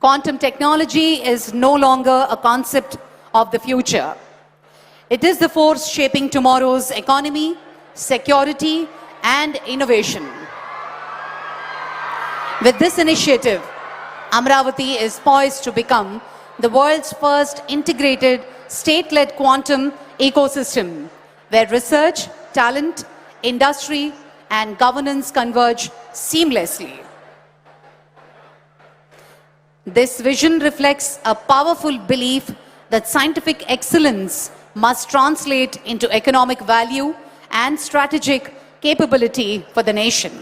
Quantum technology is no longer a concept of the future. It is the force shaping tomorrow's economy, security, and innovation. With this initiative, Amaravati is poised to become the world's first integrated state-led quantum ecosystem, where research, talent, industry, and governance converge seamlessly. This vision reflects a powerful belief that scientific excellence must translate into economic value and strategic capability for the nation.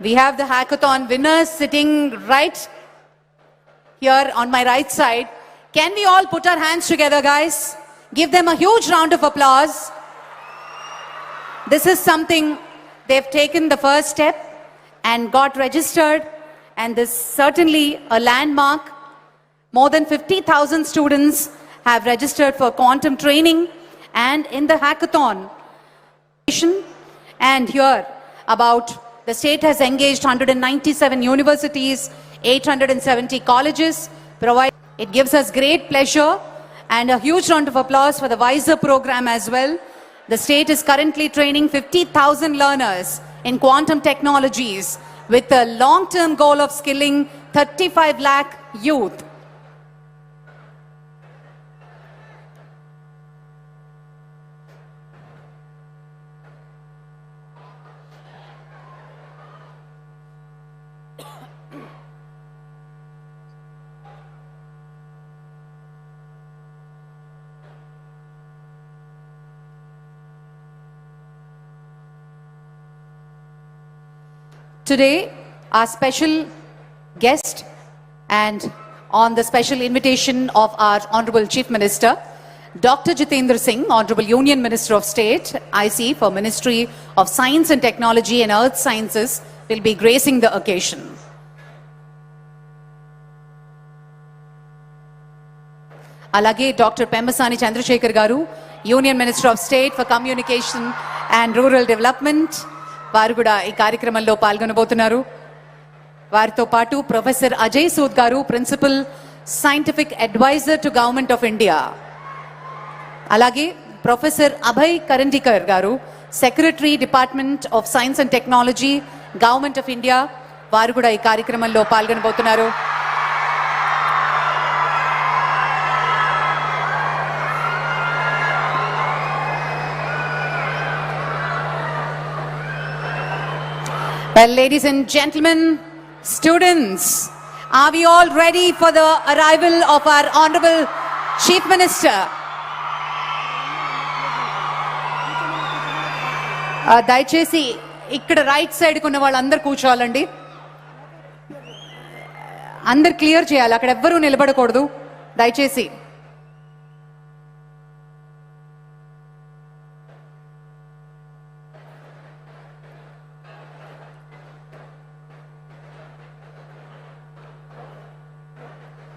We have the hackathon winners sitting right here on my right side. Can we all put our hands together, guys? Give them a huge round of applause. This is something they've taken the first step and got registered, and this is certainly a landmark. More than 50,000 students have registered for quantum training and in the hackathon. And here, about the state has engaged 197 universities, 870 colleges, It gives us great pleasure and a huge round of applause for the WISER program as well. The state is currently training 50,000 learners in quantum technologies with a long-term goal of skilling 35 lakh youth. Today, our special guest and on the special invitation of our Honorable Chief Minister, Dr. Jitendra Singh, Honorable Union Minister of State, IC for Ministry of Science and Technology and Earth Sciences, will be gracing the occasion. Alage Dr. Pembasani Chandrasekhar Garu, Union Minister of State for Communication and Rural Development, వారు కూడా ఈ కార్యక్రమంలో పాల్గొనబోతున్నారు. వారితో పాటు professor Ajay Sood గారు, principal scientific adviser to government of India, అలాగే professor Abhay Karandikar గారు, secretary department of science and technology, government of India, వారు కూడా ఈ కార్యక్రమంలో పాల్గొనబోతున్నారు. Well, ladies and gentlemen, students, are we all ready for the arrival of our Honorable Chief Minister? దయచేసి ఇక్కడ right side ఉన్న వాళ్ళందరూ కూర్చోవాలండి. అందరు క్లియర్ చేయాలి, అక్కడ ఎవ్వరూ నిలబడకూడదు దయచేసి.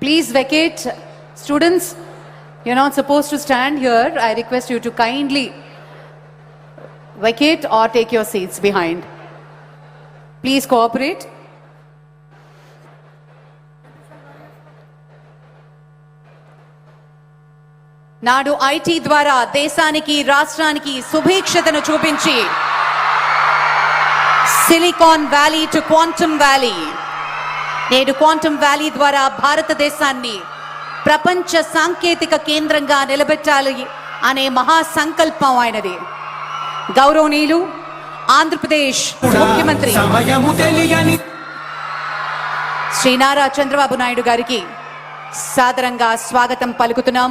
Please vacate. Students, you're not supposed to stand here. I request you to kindly vacate or take your seats behind. Please cooperate. నాడు ఐటీ ద్వారా దేశానికి రాష్ట్రానికి సుభిక్షతను చూపించి silicon valley to quantum valley, నేడు క్వాంటమ్ వ్యాలీ ద్వారా భారతదేశాన్ని ప్రపంచ సాంకేతిక కేంద్రంగా నిలబెట్టాలి అనే మహాసంకల్పం ఆయనది. గౌరవనీయులు ఆంధ్రప్రదేశ్ ముఖ్యమంత్రి శ్రీ నారా చంద్రబాబు నాయుడు గారికి సాదరంగా స్వాగతం పలుకుతున్నాం.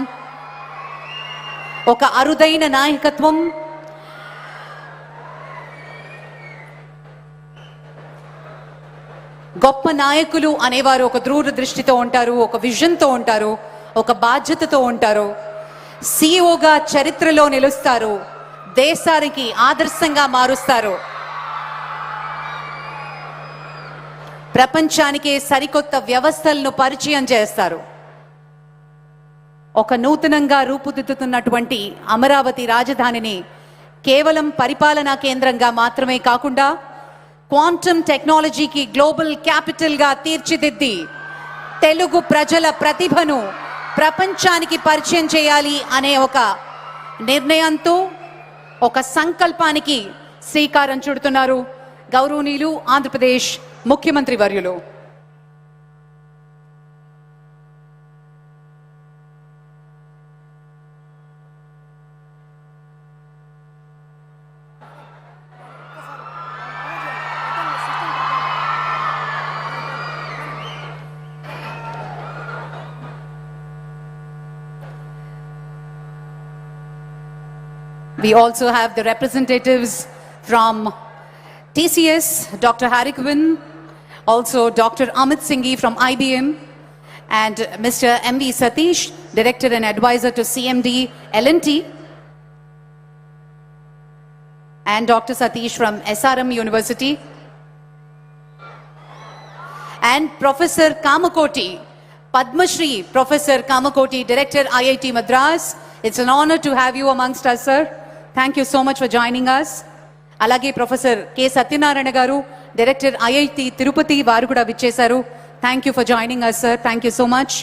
ఒక అరుదైన నాయకత్వం, గొప్ప నాయకులు అనేవారు ఒక దూరదృష్టితో ఉంటారు, ఒక విజన్తో ఉంటారు, ఒక బాధ్యతతో ఉంటారు. సిఇఓగా చరిత్రలో నిలుస్తారు, దేశానికి ఆదర్శంగా మారుస్తారు, ప్రపంచానికి సరికొత్త వ్యవస్థలను పరిచయం చేస్తారు. ఒక నూతనంగా రూపుదిద్దుతున్నటువంటి అమరావతి రాజధానిని కేవలం పరిపాలనా కేంద్రంగా మాత్రమే కాకుండా క్వాంటమ్ టెక్నాలజీకి గ్లోబల్ క్యాపిటల్గా తీర్చిదిద్ది తెలుగు ప్రజల ప్రతిభను ప్రపంచానికి పరిచయం చేయాలి అనే ఒక నిర్ణయంతో ఒక సంకల్పానికి శ్రీకారం చుడుతున్నారు గౌరవనీయులు ఆంధ్రప్రదేశ్ ముఖ్యమంత్రి వర్యులు. We also have the representatives from TCS, Dr. Harry Quinn, also Dr. Amit Singhi from IBM, and Mr. M.V. Satish, Director and Advisor to CMD L&T, and Dr. Satish from SRM University, and Professor Kamakoti, Padma Shri Professor Kamakoti, Director IIT Madras. It's an honor to have you amongst us, sir. Thank you so much for joining us. Alage Professor K. Satyanarayana garu, Director IIT Tirupati varu kuda vichesaru. Thank you for joining us, sir. Thank you so much.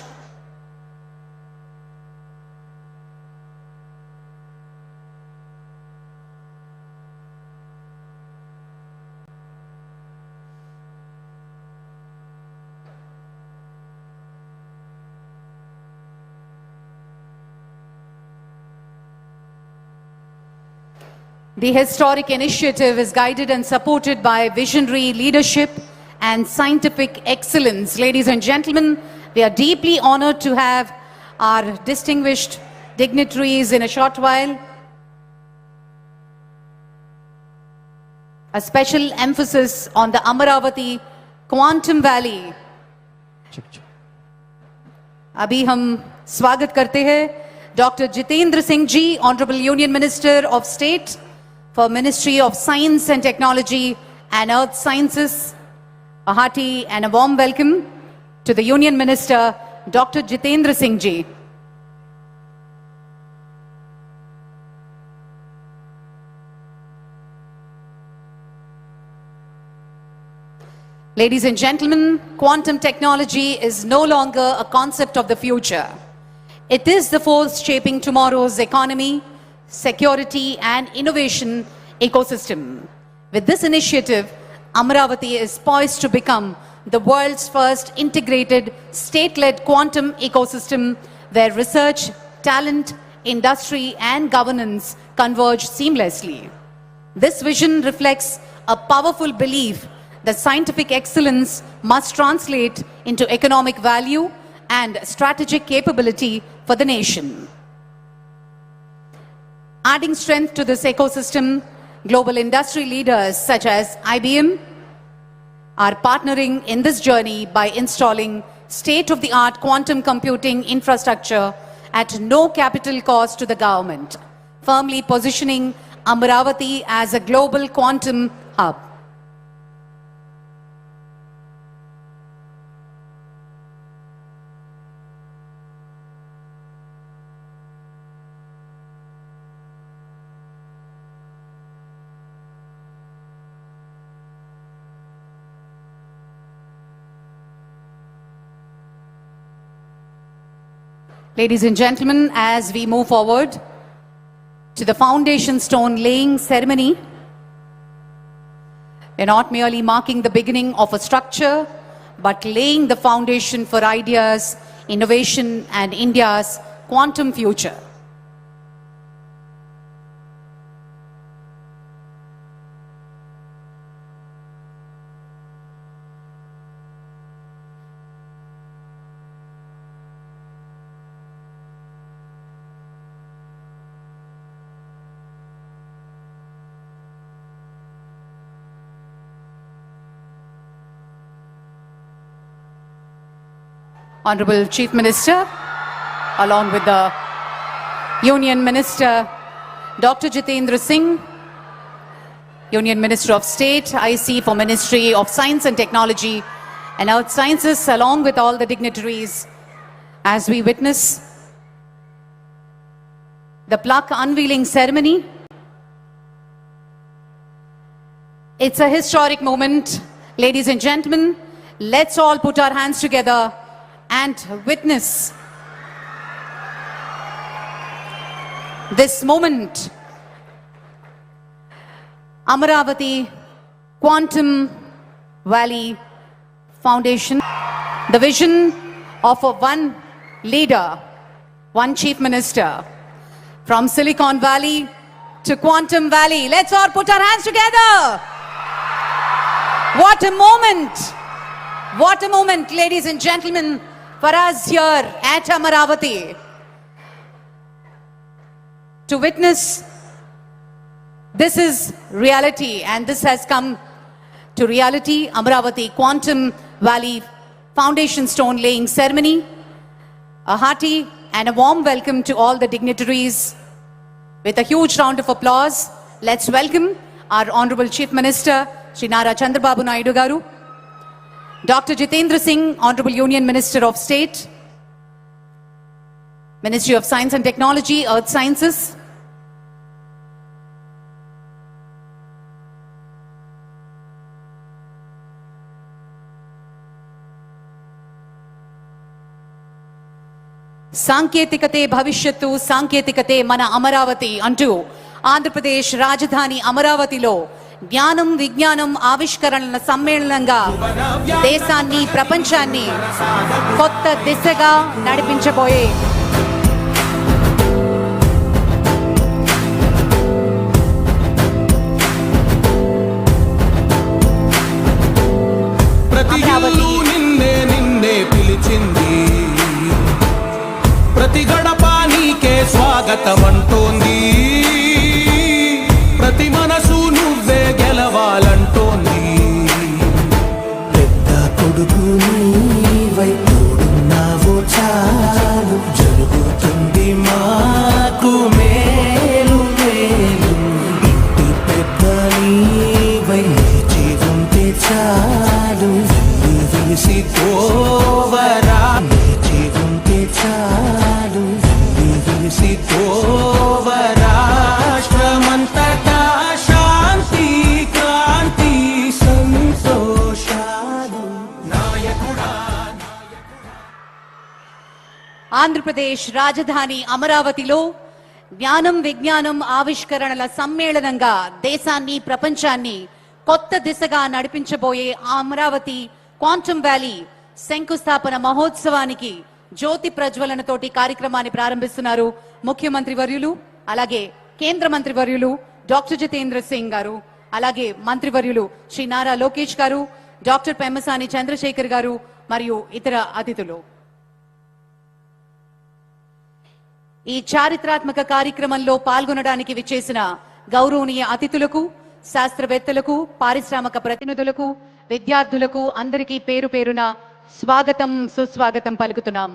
The historic initiative is guided and supported by visionary leadership and scientific excellence. Ladies and gentlemen, we are deeply honored to have our distinguished dignitaries in a short while. A special emphasis on the Amaravati Quantum Valley. अभी हम स्वागत करते हैं Dr. Jitendra Singh Ji, Honorable Union Minister of State for Ministry of Science and Technology and Earth Sciences. A hearty and a warm welcome to the Union Minister, Dr. Jitendra Singh Ji. Ladies and gentlemen, quantum technology is no longer a concept of the future. It is the force shaping tomorrow's economy, security and innovation ecosystem. With this initiative, Amaravati is poised to become the world's first integrated state-led quantum ecosystem where research, talent, industry and governance converge seamlessly. This vision reflects a powerful belief that scientific excellence must translate into economic value and strategic capability for the nation. Adding strength to this ecosystem, global industry leaders such as IBM are partnering in this journey by installing state-of-the-art quantum computing infrastructure at no capital cost to the government, firmly positioning Amaravati as a global quantum hub. Ladies and gentlemen, as we move forward to the foundation stone laying ceremony, we're not merely marking the beginning of a structure, but laying the foundation for ideas, innovation, and India's quantum future. Honorable Chief Minister, along with the Union Minister, Dr. Jitendra Singh, Union Minister of State, IC for Ministry of Science and Technology and Earth Sciences, along with all the dignitaries, as we witness the plaque unveiling ceremony. It's a historic moment, ladies and gentlemen. Let's all put our hands together and witness this moment. Amaravati Quantum Valley Foundation, the vision of a one leader, one chief minister, from Silicon Valley to Quantum Valley. Let's all put our hands together. What a moment! What a moment, ladies and gentlemen, for us here at Amaravati to witness. This is reality, and this has come to reality. Amaravati Quantum Valley Foundation Stone Laying Ceremony. A hearty and a warm welcome to all the dignitaries. With a huge round of applause, let's welcome our Honorable Chief Minister, Shri Nara Chandrababu Naidu Garu, Dr. Jitendra Singh, Honorable Union Minister of State, Ministry of Science and Technology, Earth Sciences, సాంకేతికతే భవిష్యత్తు, సాంకేతికతే మన అమరావతి అంటూ ఆంధ్రప్రదేశ్ రాజధాని అమరావతిలో జ్ఞానం విజ్ఞానం ఆవిష్కరణల సమ్మేళనంగా దేశాన్ని ప్రపంచాన్ని కొత్త దిశగా నడిపించబోయే అమరావతి నిన్నే పిలిచింది, ప్రతి గడప నీకే స్వాగతం అంటోంది, ప్రతి మనసు నువ్వే గెలవాలంటోంది. పెద్ద కొడుకు నీవై తోడున్నావో చాలు, జరుగుతుంది మాకు మేలు మేలు. ఇంటి పెద్ద నీవై నిలిచి ఉంటే చాలు, వెలిసి పోవరా. నిలిచి ఉంటే చాలు, వెలిసి పోవరా. రాష్ట్రమంతటా శాంతి క్రాంతి సంతోషాలు. ఆంధ్రప్రదేశ్ రాజధాని అమరావతిలో జ్ఞానం విజ్ఞానం ఆవిష్కరణల సమ్మేళనంగా దేశాన్ని ప్రపంచాన్ని కొత్త దిశగా నడిపించబోయే అమరావతి క్వాంటమ్ వ్యాలీ శంకుస్థాపన మహోత్సవానికి జ్యోతి ప్రజ్వలనతోటి కార్యక్రమాన్ని ప్రారంభిస్తున్నారు ముఖ్యమంత్రి వర్యులు, అలాగే కేంద్ర మంత్రి వర్యులు డాక్టర్ జితేంద్ర సింగ్ గారు, అలాగే మంత్రివర్యులు శ్రీ నారా లోకేష్ గారు, డాక్టర్ పెమ్మసాని చంద్రశేఖర్ గారు మరియు ఇతర అతిథులు. ఈ చారిత్రాత్మక కార్యక్రమంలో పాల్గొనడానికి విచ్చేసిన గౌరవనీయ అతిథులకు, శాస్త్రవేత్తలకు, పారిశ్రామిక ప్రతినిధులకు, విద్యార్థులకు అందరికీ పేరు పేరున స్వాగతం సుస్వాగతం పలుకుతున్నాం.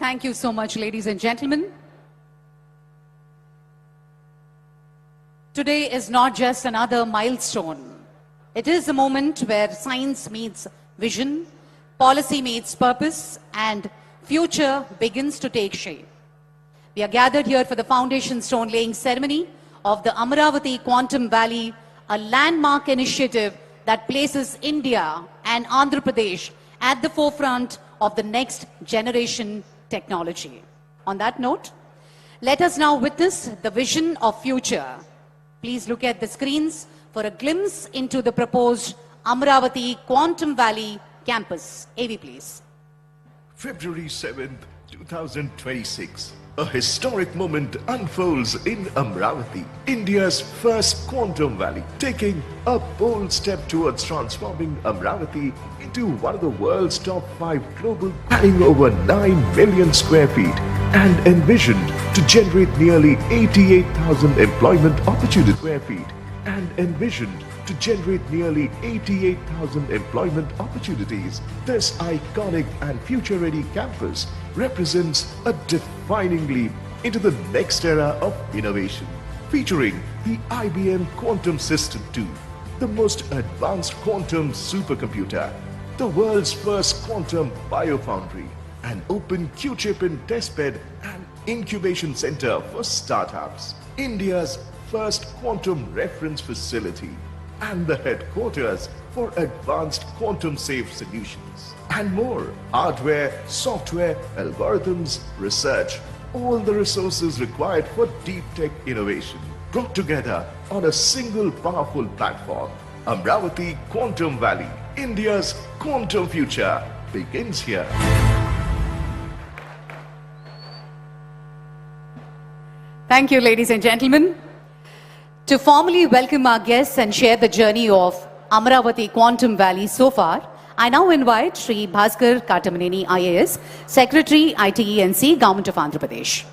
Thank you so much, ladies and gentlemen. Today is not just another milestone. It is a moment where science meets vision, policy meets purpose, and future begins to take shape. We are gathered here for the foundation stone laying ceremony of the Amaravati Quantum Valley, a landmark initiative that places India and Andhra Pradesh at the forefront of the next generation technology. On that note, let us now witness the vision of future. Please look at the screens for a glimpse into the proposed Amaravati Quantum Valley campus. AV, please. February 7th, 2026. A historic moment unfolds in Amravati, India's first quantum valley, taking a bold step towards transforming Amravati into one of the world's top 5 global, adding over 9 million square feet and envisioned to generate nearly 88,000 employment opportunity square feet and envisioned to generate nearly 88,000 employment opportunities. This iconic and future-ready campus represents a defining leap into the next era of innovation, featuring the IBM Quantum System 2, the most advanced quantum supercomputer, the world's first quantum biofoundry, an open Q-chip and testbed and incubation center for startups, India's first quantum reference facility, and the headquarters for advanced quantum-safe solutions. And more: hardware, software, algorithms, research, all the resources required for deep tech innovation, brought together on a single powerful platform. Amravati Quantum Valley, India's quantum future, begins here. Thank you, ladies and gentlemen. To formally welcome our guests and share the journey of Amravati Quantum Valley so far, I now invite Shri Bhaskar Katamaneni IAS, Secretary, ITENC, Government of Andhra Pradesh.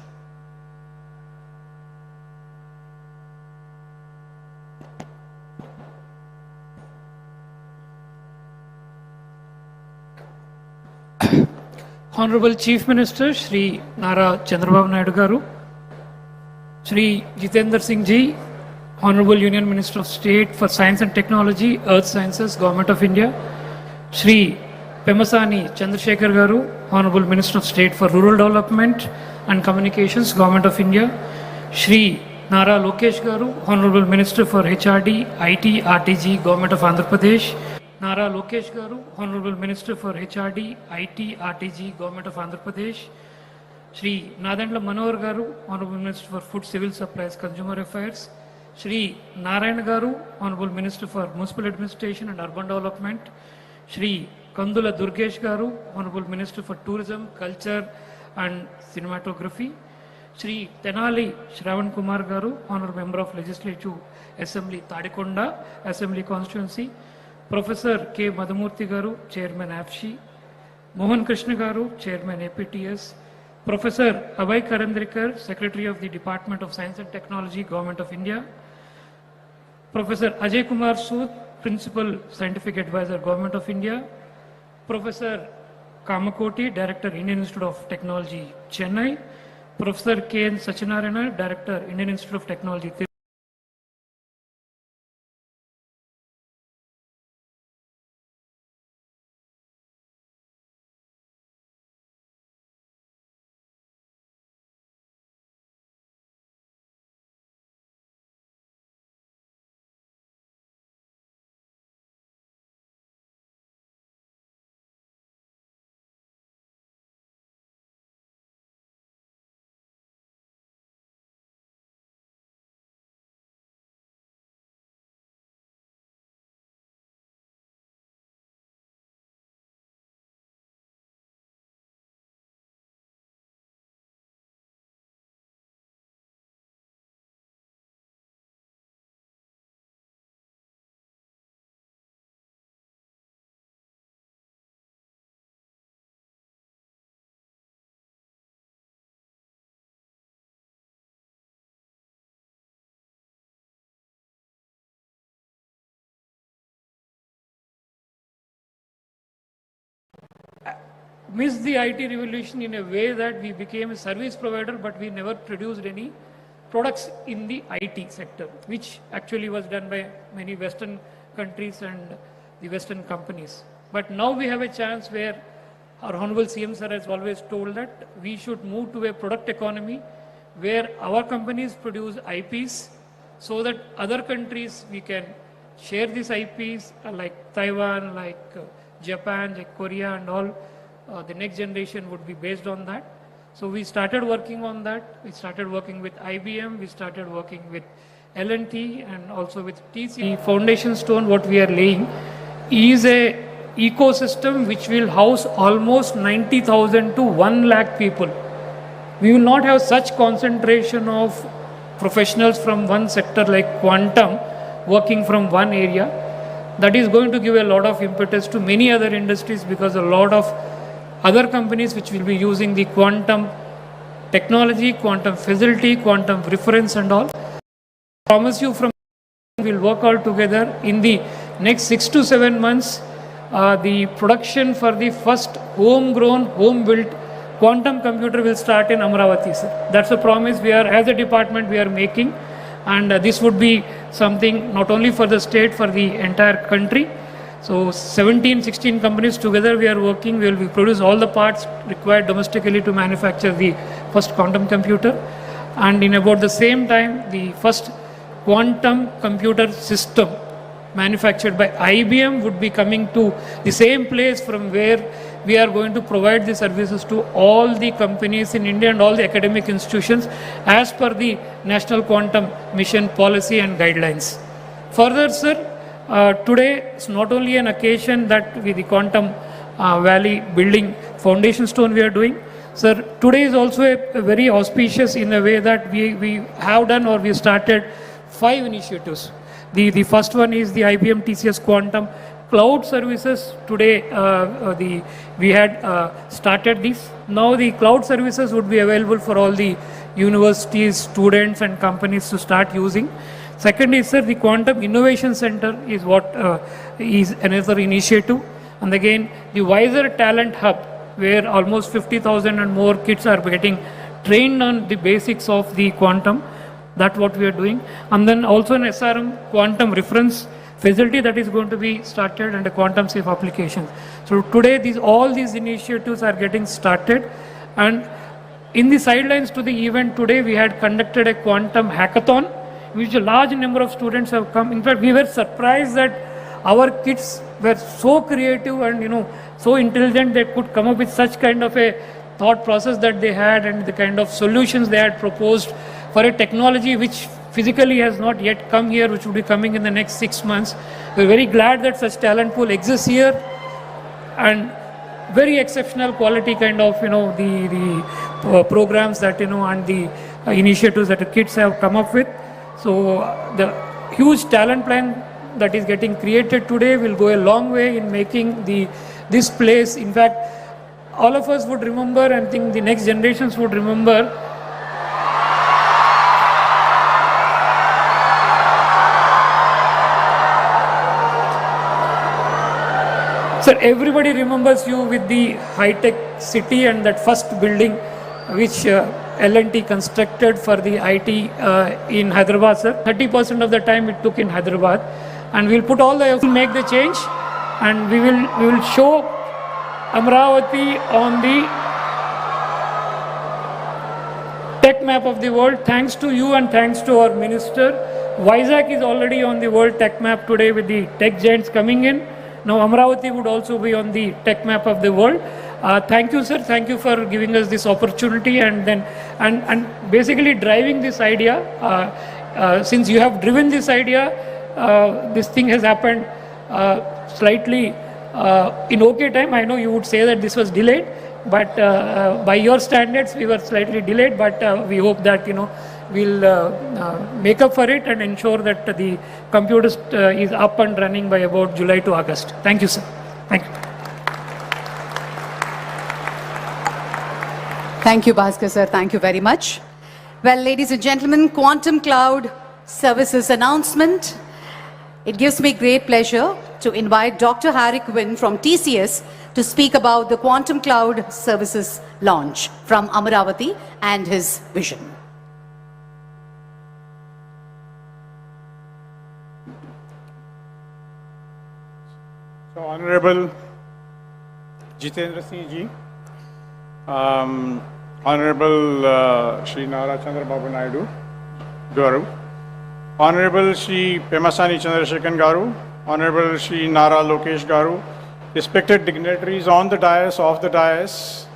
Honorable Chief Minister Shri Nara Chandrababu Naidu Garu, Shri Jitendra Singh Ji, Honorable Union Minister of State for Science and Technology, Earth Sciences, Government of India, Shri Pemasani Chandrasekhar Garu, Honorable Minister of State for Rural Development and Communications, Government of India, Shri Nara Lokesh Garu, Honorable Minister for HRD, IT, RTG, Government of Andhra Pradesh, Nara Lokesh Garu, Honorable Minister for HRD, IT, RTG, Government of Andhra Pradesh, Shri Nadendra Manohar Garu, Honorable Minister for Food, Civil Supplies, Consumer Affairs, Shri Narayan Garu, Honorable Minister for Municipal Administration and Urban Development, Shri Kandula Durgesh Garu, Honorable Minister for Tourism, Culture and Cinematography, Shri Tenali Shravan Kumar Garu, Honorable Member of Legislative Assembly, Tadikonda Assembly Constituency, Professor K. Madhamurthy Garu, Chairman AFSHI, Mohan Krishna Garu, Chairman APTS, Professor Abhay Karandrikar, Secretary of the Department of Science and Technology, Government of India, Professor Ajay Kumar Sood, Principal Scientific Advisor, Government of India, Professor Kamakoti, Director, Indian Institute of Technology, Chennai, Professor K. N. Sachinarayana, Director, Indian Institute of Technology, missed the IT revolution in a way that we became a service provider, but we never produced any products in the IT sector, which actually was done by many Western countries and the Western companies. But now we have a chance where our Honorable CM Sir has always told that we should move to a product economy where our companies produce IPs so that other countries we can share these IPs like Taiwan, like Japan, like Korea and all. The next generation would be based on that. So we started working on that. We started working with IBM. We started working with L&T and also with TCS. The foundation stone what we are laying is a ecosystem which will house almost 90,000 to 1 lakh people we will not have such concentration of professionals from one sector like quantum working from one area. That is going to give a lot of impetus to many other industries, because a lot of other companies which will be using the quantum technology, quantum facility, quantum reference and all. I promise you, from we'll work all together in the next 6 to 7 months. The production for the first homegrown, home-built quantum computer will start in Amravati, sir. That's a promise we are, as a department, we are making. And this would be something not only for the state, for the entire country. So 17, 16 companies together we are working. We will produce all the parts required domestically to manufacture the first quantum computer. And in about the same time, the first quantum computer system manufactured by IBM would be coming to the same place from where we are going to provide the services to all the companies in India and all the academic institutions as per the National Quantum Mission policy and guidelines. Further, sir, today is not only an occasion that with the Quantum Valley building foundation stone we are doing. Sir, today is also a very auspicious in a way that we have done, or we started 5 initiatives. The first one is the IBM TCS Quantum Cloud Services. Today we had started this. Now the cloud services would be available for all the universities, students and companies to start using. Second is, sir, the Quantum Innovation Center is what is another initiative. And again, the Wiser Talent Hub, where almost 50,000 and more kids are getting trained on the basics of the quantum. That's what we are doing. And then also an SRM quantum reference facility that is going to be started, and a quantum safe application. So today all these initiatives are getting started. And in the sidelines to the event today, we had conducted a quantum hackathon, which a large number of students have come. In fact, we were surprised that our kids were so creative and so intelligent, they could come up with such kind of a thought process that they had, and the kind of solutions they had proposed for a technology which physically has not yet come here, which will be coming in the next 6 months. We're very glad that such talent pool exists here, and very exceptional quality kind of the programs that and the initiatives that the kids have come up with. So the huge talent plan that is getting created today will go a long way in making this place. In fact, all of us would remember, and think the next generations would remember, sir, everybody remembers you with the high-tech city and that first building which L&T constructed for the IT in Hyderabad, sir. 30% of the time it took in Hyderabad, and we'll put all the effort to make the change, and we will show Amravati on the tech map of the world. Thanks to you and thanks to our minister, Vizag is already on the world tech map today with the tech giants coming in. Now Amravati would also be on the tech map of the world. Thank you, sir. Thank you for giving us this opportunity, and basically driving this idea. Since you have driven this idea, this thing has happened slightly in okay time. I know you would say that this was delayed, but by your standards we were slightly delayed, but we hope that we'll make up for it and ensure that the computer is up and running by about July to August. Thank you, sir. Thank you. Thank you, Bhaskar sir. Thank you very much. Well, ladies and gentlemen, Quantum Cloud Services announcement. It gives me great pleasure to invite Dr. Harry Quinn from TCS to speak about the Quantum Cloud Services launch from Amravati and his vision. So, Honorable Jitendra Singh ji, Honorable Shri Nara Chandrababu Naidu Garu, Honorable Shri Pemasani Chandrasekhan Garu, Honorable Shri Nara Lokesh Garu, respected dignitaries on the dais, off the dais,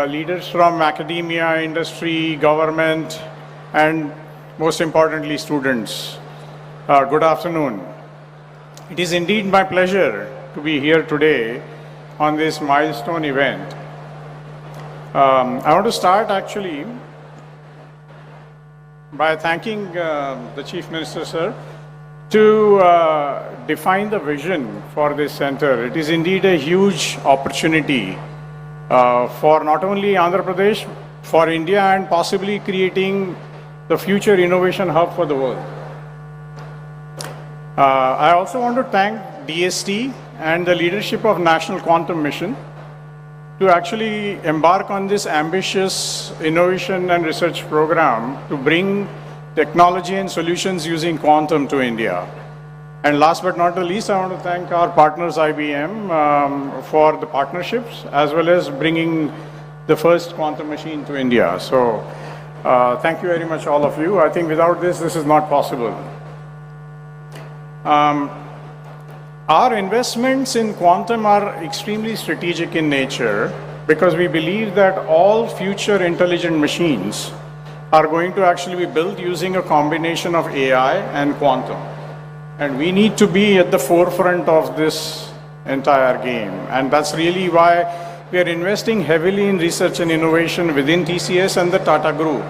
leaders from academia, industry, government, and most importantly, students. Good afternoon. It is indeed my pleasure to be here today on this milestone event. I want to start actually by thanking the Chief Minister, sir, to define the vision for this center. It is indeed a huge opportunity for not only Andhra Pradesh, for India, and possibly creating the future innovation hub for the world. I also want to thank DST and the leadership of National Quantum Mission to actually embark on this ambitious innovation and research program to bring technology and solutions using quantum to India. And last but not the least, I want to thank our partners IBM for the partnerships as well as bringing the first quantum machine to India. So thank you very much, all of you. I think without this is not possible. Our investments in quantum are extremely strategic in nature because we believe that all future intelligent machines are going to actually be built using a combination of AI and quantum. And we need to be at the forefront of this entire game. And that's really why we are investing heavily in research and innovation within TCS and the Tata Group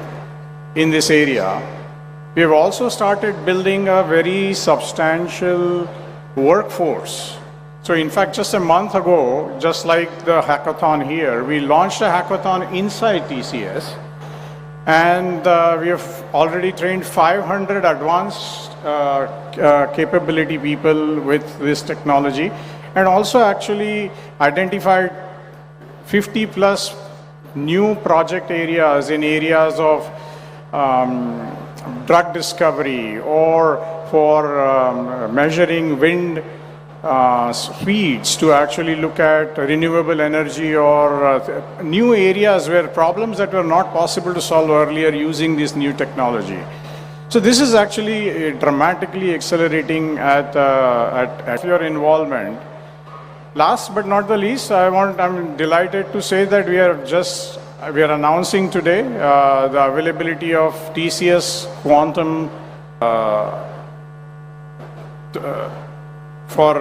in this area. We have also started building a very substantial workforce. So in fact, just a month ago, just like the hackathon here, we launched a hackathon inside TCS. And we have already trained 500 advanced capability people with this technology, and also actually identified 50 plus new project areas in areas of drug discovery or for measuring wind speeds to actually look at renewable energy or new areas where problems that were not possible to solve earlier using this new technology. So this is actually dramatically accelerating at your involvement. Last but not the least, I'm delighted to say that we are announcing today the availability of TCS Quantum for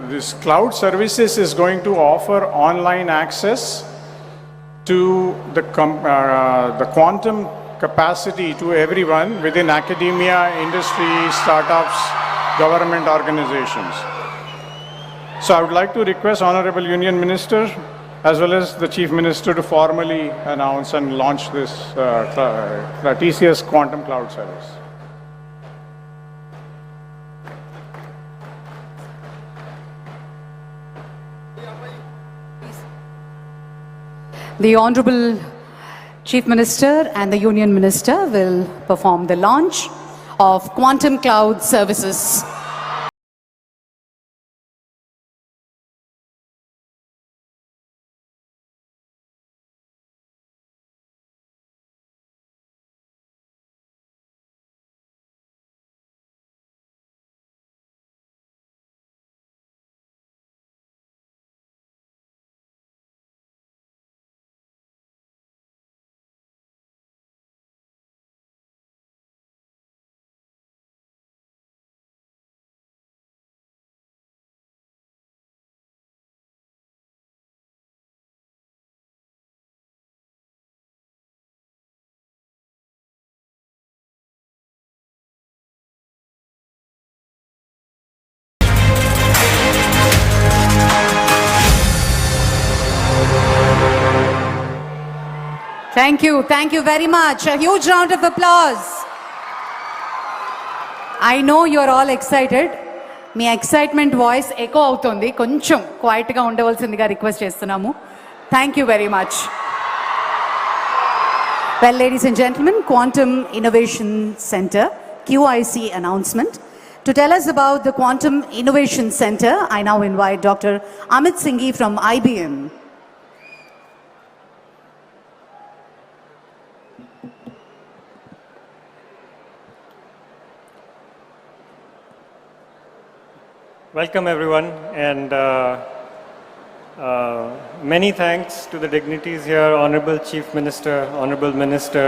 this cloud services is going to offer online access to the quantum capacity to everyone within academia, industry, startups, government organizations. So I would like to request Honorable Union Minister as well as the Chief Minister to formally announce and launch this TCS Quantum Cloud Service. The Honorable Chief Minister and the Union Minister will perform the launch of Quantum Cloud Services. Thank you very much. A huge round of applause. I know you're all excited. మీ excitement voice echo అవుతుంది, కొంచెం క్వైట్గా ఉండవలసిందిగా request చేస్తున్నాము. Thank you very much. Well, ladies and gentlemen, Quantum Innovation Center, QIC announcement. To tell us about the Quantum Innovation Center, I now invite Dr. Amit Singhi from IBM. Welcome everyone, and many thanks to the dignitaries here, Honorable Chief Minister, Honorable Minister,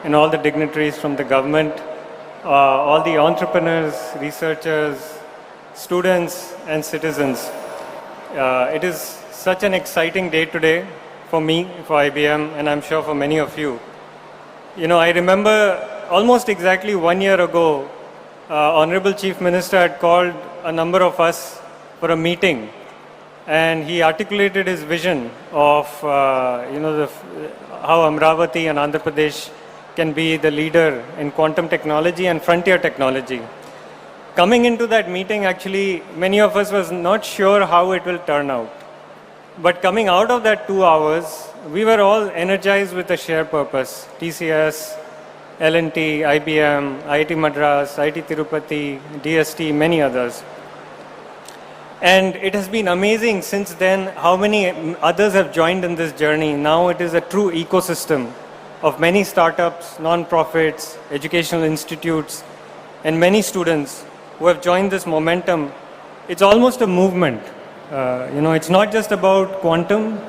and all the dignitaries from the government, all the entrepreneurs, researchers, students and citizens. It is such an exciting day today for me, for IBM, and I'm sure for many of you. You know, I remember almost exactly 1 year ago, Honorable Chief Minister had called a number of us for a meeting, and he articulated his vision of, how Amravati and Andhra Pradesh can be the leader in quantum technology and frontier technology. Coming into that meeting, actually, many of us was not sure how it will turn out. But coming out of that 2 hours, we were all energized with a shared purpose. TCS, L&T, IBM, IIT Madras, IIT Tirupati, DST, many others. And it has been amazing since then how many others have joined in this journey. Now it is a true ecosystem of many startups, non-profits, educational institutes, and many students who have joined this momentum. It's almost a movement. It's not just about quantum,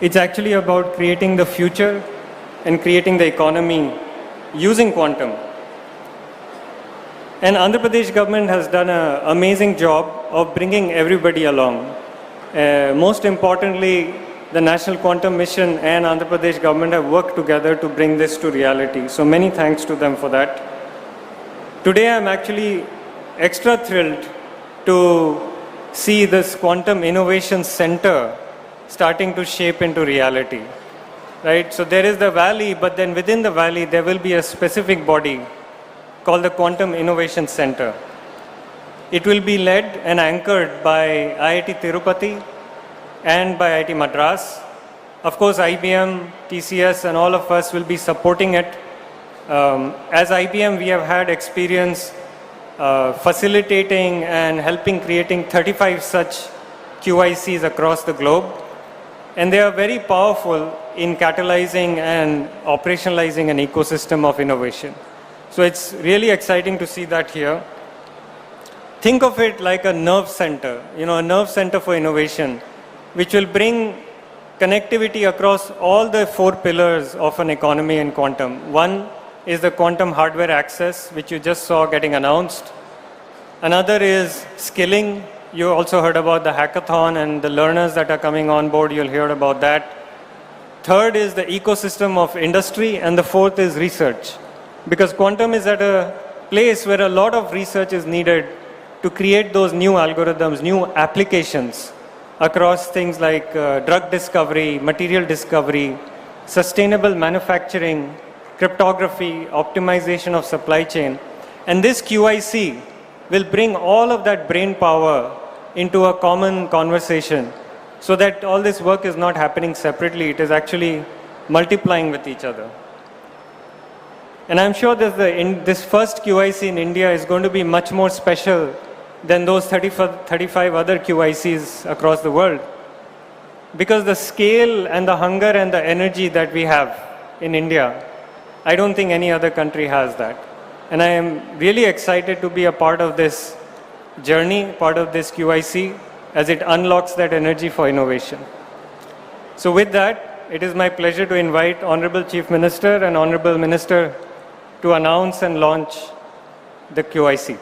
it's actually about creating the future and creating the economy using quantum. And Andhra Pradesh government has done an amazing job of bringing everybody along. Most importantly, the National Quantum Mission and Andhra Pradesh government have worked together to bring this to reality. So many thanks to them for that. Today I'm actually extra thrilled to see this Quantum Innovation Center starting to shape into reality. Right? So there is the valley, but then within the valley there will be a specific body called the Quantum Innovation Center. It will be led and anchored by IIT Tirupati and by IIT Madras. Of course, IBM, TCS, and all of us will be supporting it. As IBM, we have had experience facilitating and helping creating 35 such QICs across the globe. And they are very powerful in catalyzing and operationalizing an ecosystem of innovation. So it's really exciting to see that here. Think of it like a nerve center, a nerve center for innovation, which will bring connectivity across all the 4 pillars of an economy in quantum. One is the quantum hardware access, which you just saw getting announced. Another is skilling. You also heard about the hackathon and the learners that are coming on board. You'll hear about that. Third is the ecosystem of industry, and the fourth is research. Because quantum is at a place where a lot of research is needed to create those new algorithms, new applications across things like drug discovery, material discovery, sustainable manufacturing, cryptography, optimization of supply chain. And this QIC will bring all of that brain power into a common conversation so that all this work is not happening separately, it is actually multiplying with each other. And I'm sure that this first QIC in India is going to be much more special than those 35 other QICs across the world. Because the scale and the hunger and the energy that we have in India, I don't think any other country has that. And I am really excited to be a part of this journey, part of this QIC, as it unlocks that energy for innovation. So with that, it is my pleasure to invite Honorable Chief Minister and Honorable Minister to announce and launch the QIC.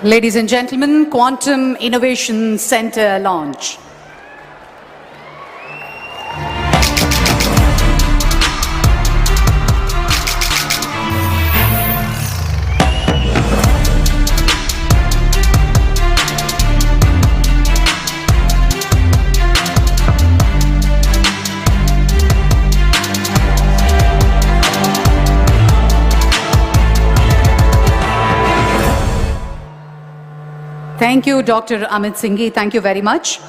Ladies and gentlemen, Quantum Innovation Center launch. Thank you, Dr. Amit Singhi. Thank you very much.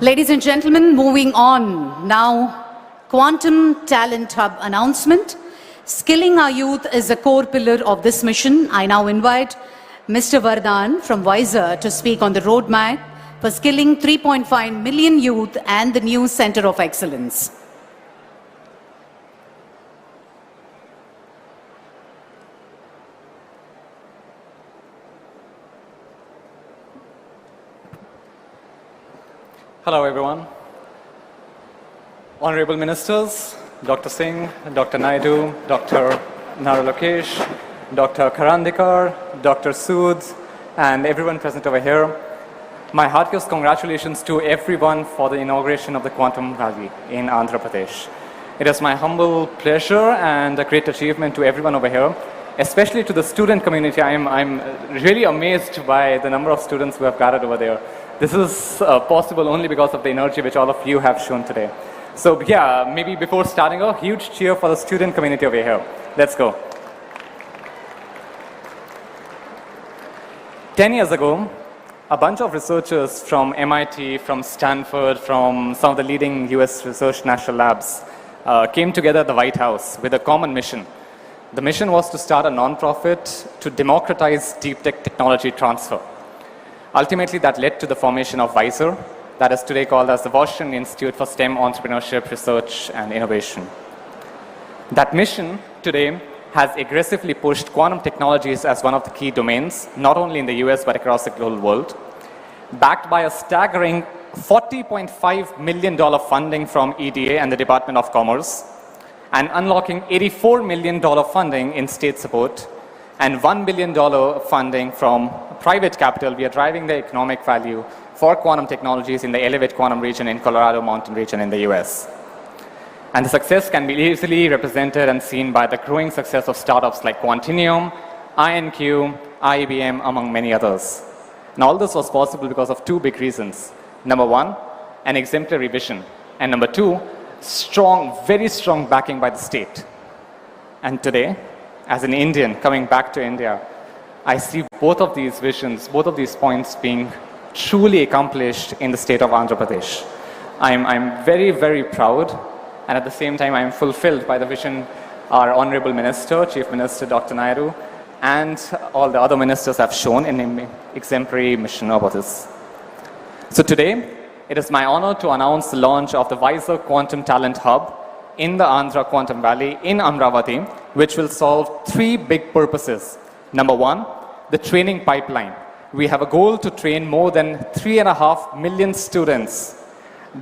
Ladies and gentlemen, moving on now, Quantum Talent Hub announcement. Skilling our youth is a core pillar of this mission. I now invite Mr. Vardhan from Wiser to speak on the roadmap for skilling 3.5 million youth and the new Center of Excellence. Hello, everyone. Honorable Ministers, Dr. Singh, Dr. Naidu, Dr. Nara Lokesh, Dr. Karandikar, Dr. Sood, and everyone present over here. My heartiest congratulations to everyone for the inauguration of the Quantum Valley in Andhra Pradesh. It is my humble pleasure and a great achievement to everyone over here, especially to the student community. I'm really amazed by the number of students who have gathered over there. This is possible only because of the energy which all of you have shown today. So yeah, maybe before starting, a huge cheer for the student community over here. Let's go. 10 years ago, a bunch of researchers from MIT, from Stanford, from some of the leading US research national labs came together at the White House with a common mission. The mission was to start a nonprofit to democratize deep tech technology transfer. Ultimately, that led to the formation of WISER, that is today called as the Washington Institute for STEM Entrepreneurship, Research and Innovation. That mission today has aggressively pushed quantum technologies as one of the key domains, not only in the US but across the global world, backed by a staggering $40.5 million funding from EDA and the Department of Commerce, and unlocking $84 million funding in state support, and $1 billion funding from private capital. We are driving the economic value for quantum technologies in the Elevate Quantum region in Colorado Mountain region in the US. And the success can be easily represented and seen by the growing success of startups like Quantinuum, IonQ, IBM, among many others. And all this was possible because of two big reasons. Number one, an exemplary vision. And number two, strong, very strong backing by the state. And today, as an Indian coming back to India, I see both of these visions, both of these points being truly accomplished in the state of Andhra Pradesh. I'm very, very proud, and at the same time I'm fulfilled by the vision our Honorable Minister, Chief Minister Dr. Naidu, and all the other ministers have shown in an exemplary mission about this. So today, it is my honor to announce the launch of the WISER Quantum Talent Hub in the Andhra Quantum Valley in Amravati, which will solve three big purposes. Number one, the training pipeline. We have a goal to train more than 3.5 million students.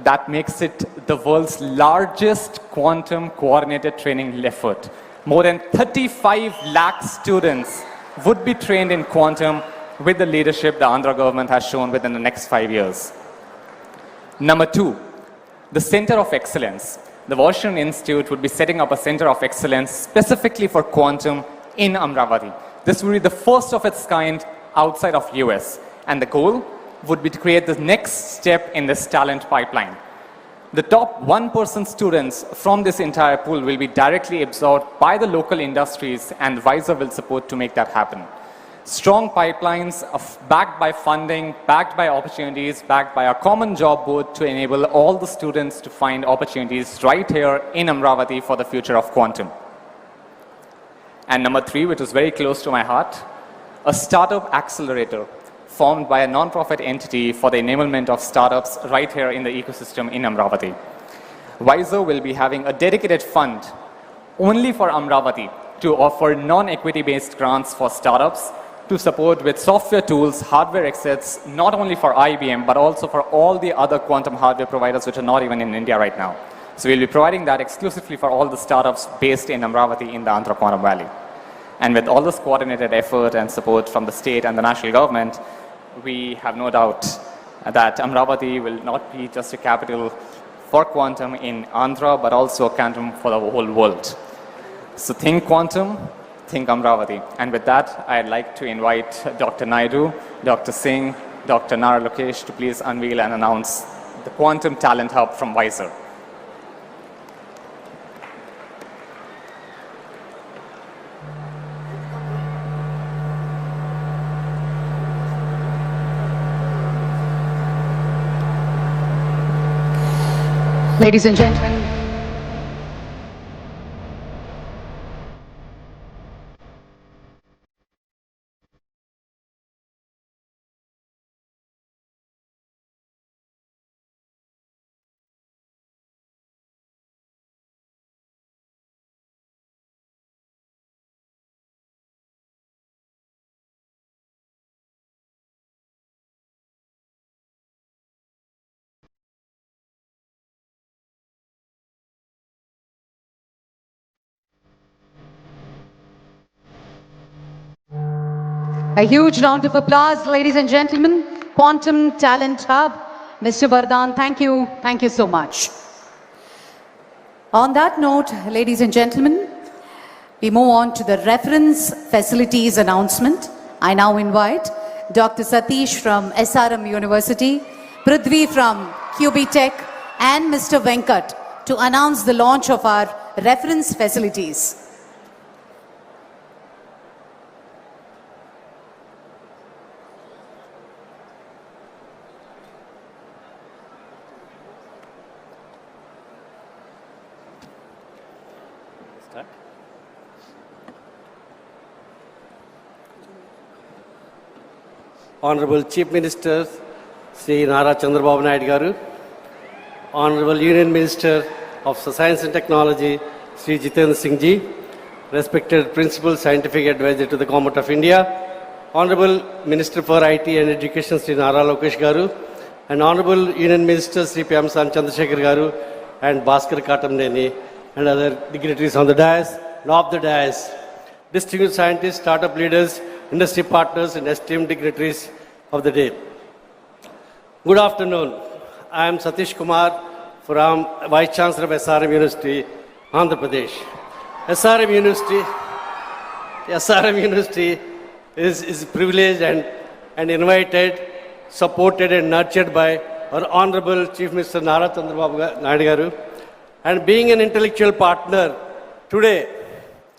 That makes it the world's largest quantum coordinated training effort. More than 35 lakh students would be trained in quantum with the leadership the Andhra government has shown within the next 5 years. Number two, the Center of Excellence. The Washington Institute would be setting up a Center of Excellence specifically for quantum in Amravati. This will be the first of its kind outside of US, and the goal would be to create the next step in this talent pipeline. The top 1% students from this entire pool will be directly absorbed by the local industries, and WISER will support to make that happen. Strong pipelines backed by funding, backed by opportunities, backed by a common job board to enable all the students to find opportunities right here in Amravati for the future of quantum. And number three, which is very close to my heart, a startup accelerator formed by a non-profit entity for the enablement of startups right here in the ecosystem in Amravati. WISER will be having a dedicated fund only for Amravati to offer non-equity based grants for startups to support with software tools, hardware assets, not only for IBM, but also for all the other quantum hardware providers which are not even in India right now. So we'll be providing that exclusively for all the startups based in Amravati in the Andhra Quantum Valley. And with all this coordinated effort and support from the state and the national government, we have no doubt that Amravati will not be just a capital for quantum in Andhra, but also a quantum for the whole world. So think quantum, think Amravati. And with that, I'd like to invite Dr. Naidu, Dr. Singh, Dr. Nara Lokesh to please unveil and announce the Quantum Talent Hub from WISER. Ladies and gentlemen, A huge round of applause, ladies and gentlemen. Quantum Talent Hub. Mr. Vardhan, thank you. Thank you so much. On that note, ladies and gentlemen, we move on to the reference facilities announcement. I now invite Dr. Satish from SRM University, Prithvi from QB Tech, and Mr. Venkat to announce the launch of our reference facilities. Honorable Chief Minister Sri Nara Chandrababu Naidu Garu, Honorable Union Minister of Science and Technology Sri Jitendra Singh Ji, respected Principal Scientific Advisor to the Government of India, Honorable Minister for IT and Education Sri Nara Lokesh Garu, and Honorable Union Minister Sri Pemasani Chandrasekhar Garu and Bhaskar Katamneni and other dignitaries on the dais and off the dais, distinguished scientists, startup leaders, industry partners and esteemed dignitaries of the day. Good afternoon. I am Satish Kumar from Vice Chancellor of SRM University, Andhra Pradesh. SRM University is privileged and invited, supported and nurtured by our Honorable Chief Minister Nara Chandrababu Naidu Garu. And being an intellectual partner today,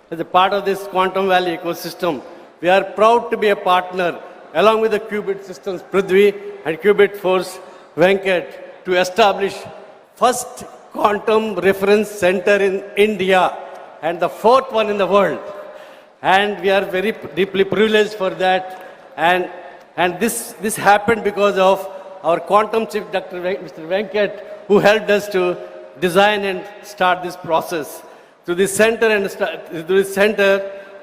as a part of this Quantum Valley ecosystem, we are proud to be a partner along with the Qubit Systems Prithvi and Qubit Force Venkat to establish first quantum reference center in India and the fourth one in the world. And we are very deeply privileged for that. And this happened because of our quantum chief, Mr. Venkat, who helped us to design and start this process. Through this center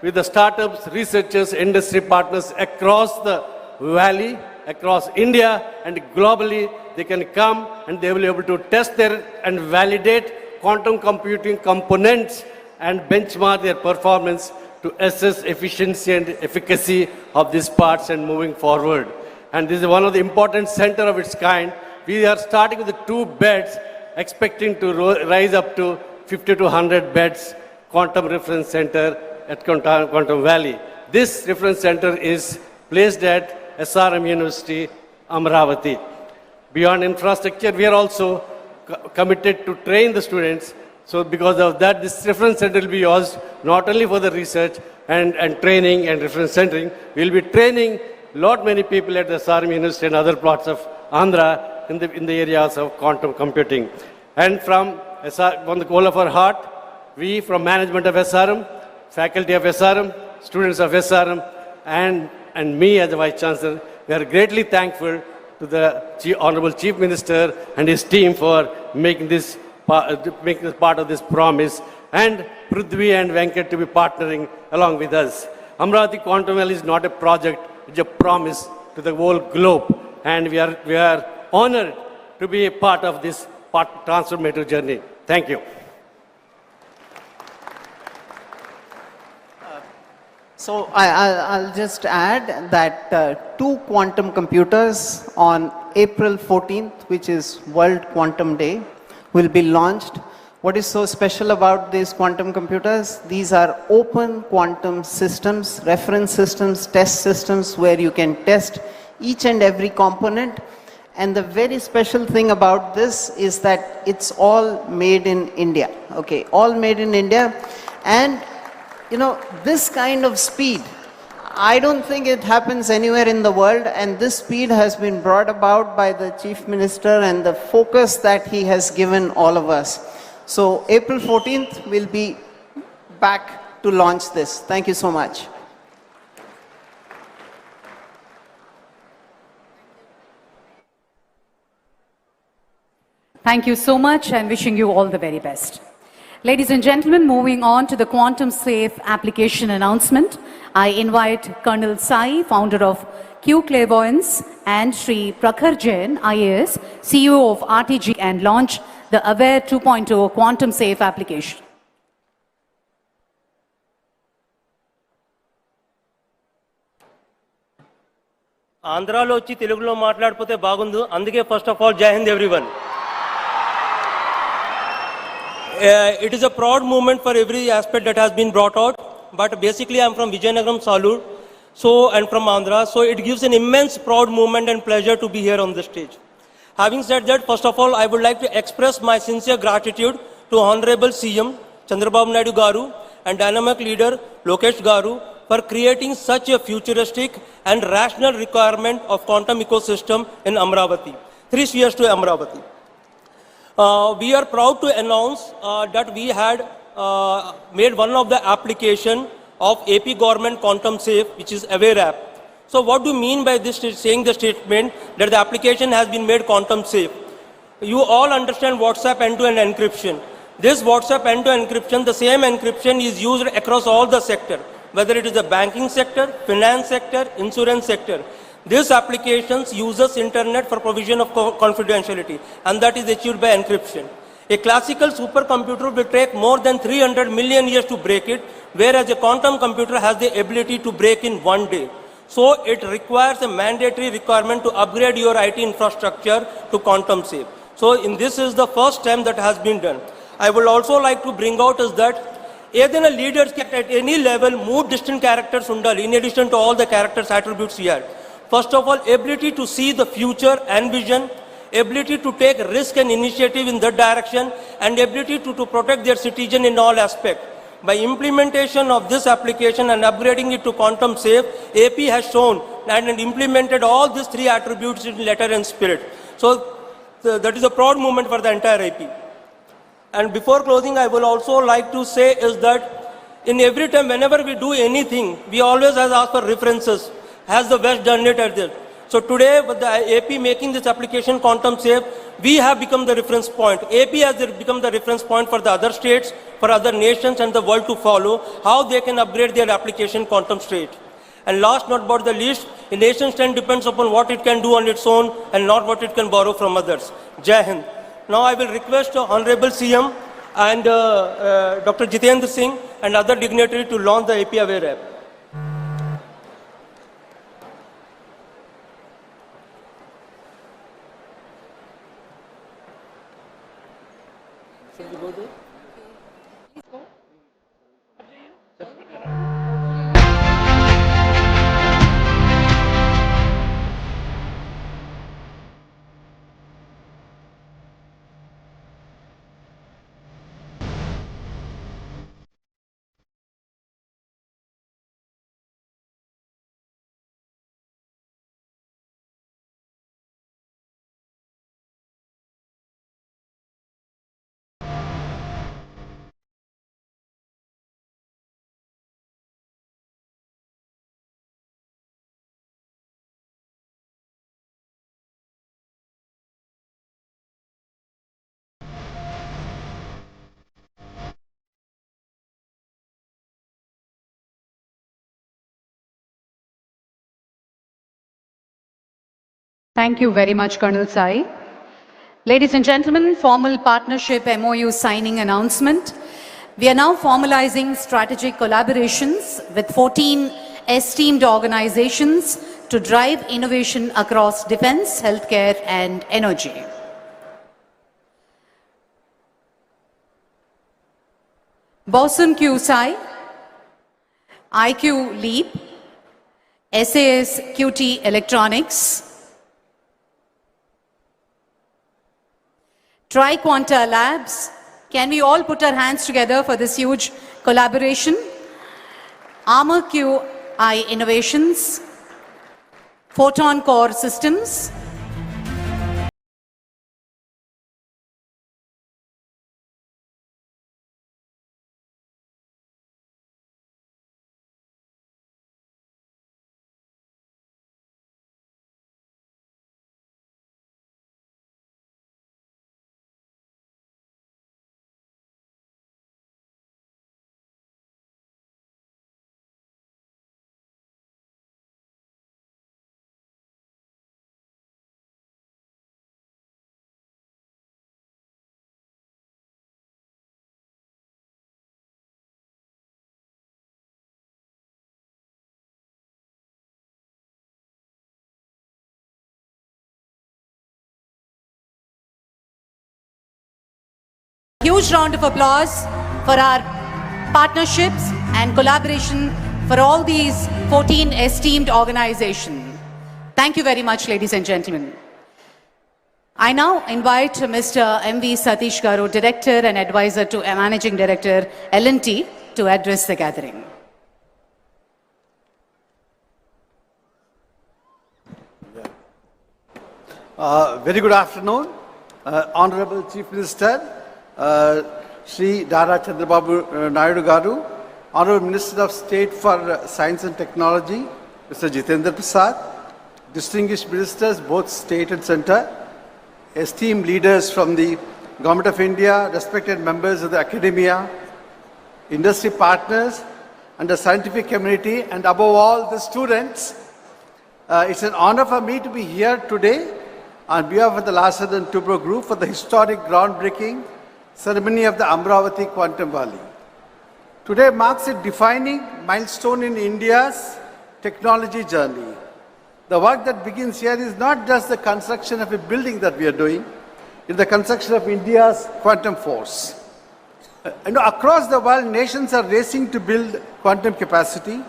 with the startups, researchers, industry partners across the valley, across India and globally, they can come and they will be able to test and validate quantum computing components and benchmark their performance to assess efficiency and efficacy of these parts and moving forward. And this is one of the important center of its kind. We are starting with the 2 beds, expecting to rise up to 50 to 100 beds quantum reference center at Quantum Valley. This reference center is placed at SRM University, Amravati. Beyond infrastructure, we are also committed to train the students. So because of that, this reference center will be used not only for the research and training and reference centering, we will be training many people at the SRM University and other parts of Andhra in the areas of quantum computing. And from the goal of our heart, we from management of SRM, faculty of SRM, students of SRM, and me as the Vice Chancellor, we are greatly thankful to the Honorable Chief Minister and his team for making this part of this promise, and Prithvi and Venkat to be partnering along with us. Amravati Quantum Valley is not a project, it's a promise to the whole globe, and we are honored to be a part of this transformative journey. Thank you. So I'll just add that 2 quantum computers on April 14th, which is World Quantum Day, will be launched. What is so special about these quantum computers? These are open quantum systems, reference systems, test systems where you can test each and every component. And the very special thing about this is that it's all made in India. Okay, all made in India. And you know, this kind of speed, I don't think it happens anywhere in the world, and this speed has been brought about by the Chief Minister and the focus that he has given all of us. So April 14th we'll be back to launch this. Thank you so much. Thank you so much and wishing you all the very best. Ladies and gentlemen, moving on to the quantum safe application announcement, I invite Colonel Sai, founder of Q Clairvoyance, and Sri Prakhar Jain, IAS, CEO of RTG, and launch the AWARE 2.0 quantum safe application. ఆంధ్రాలో వచ్చి తెలుగులో మాట్లాడిపోతే బాగుండు. అందుకే first of all జై Hind everyone. It is a proud moment for every aspect that has been brought out, but basically I'm from Vijayanagaram, Salur, and from Andhra, so it gives an immense proud moment and pleasure to be here on the stage. Having said that, first of all, I would like to express my sincere gratitude to Honorable CM Chandrababu Naidu Garu and dynamic leader Lokesh Garu for creating such a futuristic and rational requirement of quantum ecosystem in Amravati. 3 spheres to Amravati. We are proud to announce that we had made one of the application of AP government Quantum Safe, which is Aware app. So what do you mean by this saying the statement that the application has been made quantum safe? You all understand WhatsApp end-to-end encryption. This WhatsApp end-to-end encryption, the same encryption is used across all the sector, whether it is the banking sector, finance sector, insurance sector. This application uses internet for provision of confidentiality, and that is achieved by encryption. A classical supercomputer will take more than 300 million years to break it, whereas a quantum computer has the ability to break in one day. So it requires a mandatory requirement to upgrade your IT infrastructure to quantum safe. So this is the first time that has been done. I would also like to bring out is that ఏదైనా లీడర్స్కి at any level 3 distinct characters ఉండాలి, in addition to all the characters attributes here. First of all, ability to see the future and vision, ability to take risk and initiative in that direction, and ability to protect their citizen in all aspects. By implementation of this application and upgrading it to quantum safe, AP has shown and implemented all these 3 attributes in letter and spirit. So that is a proud moment for the entire AP. And before closing, I will also like to say is that in every time, whenever we do anything, we always ask for references. Has the West done it at this? So today, with the AP making this application quantum safe, we have become the reference point. AP has become the reference point for the other states, for other nations and the world to follow, how they can upgrade their application quantum state. And last not but the least, a nation state depends upon what it can do on its own and not what it can borrow from others. Jai Hind. Now I will request Honorable CM and Dr. Jitendra Singh and other dignitaries to launch the AP Aware app. Thank you very much, Colonel Sai. Ladies and gentlemen, formal partnership MOU signing announcement. We are now formalizing strategic collaborations with 14 esteemed organizations to drive innovation across defense, healthcare, and energy. Bosun QSI, IQ Leap, SAS QT Electronics, TriQuanta Labs. Can we all put our hands together for this huge collaboration? Armor QI Innovations, Photon Core Systems, Huge round of applause for our partnerships and collaboration for all these 14 esteemed organizations. Thank you very much, ladies and gentlemen. I now invite Mr. M.V. Satish Garu, Director and Advisor to Managing Director, L&T, to address the gathering. Very good afternoon, Honorable Chief Minister, Shri Nara Chandrababu Naidu Garu, Honorable Minister of State for Science and Technology, Mr. Jitendra Prasad, distinguished ministers, both state and centre, esteemed leaders from the Government of India, respected members of the academia, industry partners, and the scientific community, and above all, the students. It's an honor for me to be here today on behalf of the Larsen & Toubro Group for the historic groundbreaking ceremony of the Amravati Quantum Valley. Today marks a defining milestone in India's technology journey. The work that begins here is not just the construction of a building that we are doing, it's the construction of India's quantum force. Across the world, nations are racing to build quantum capacity,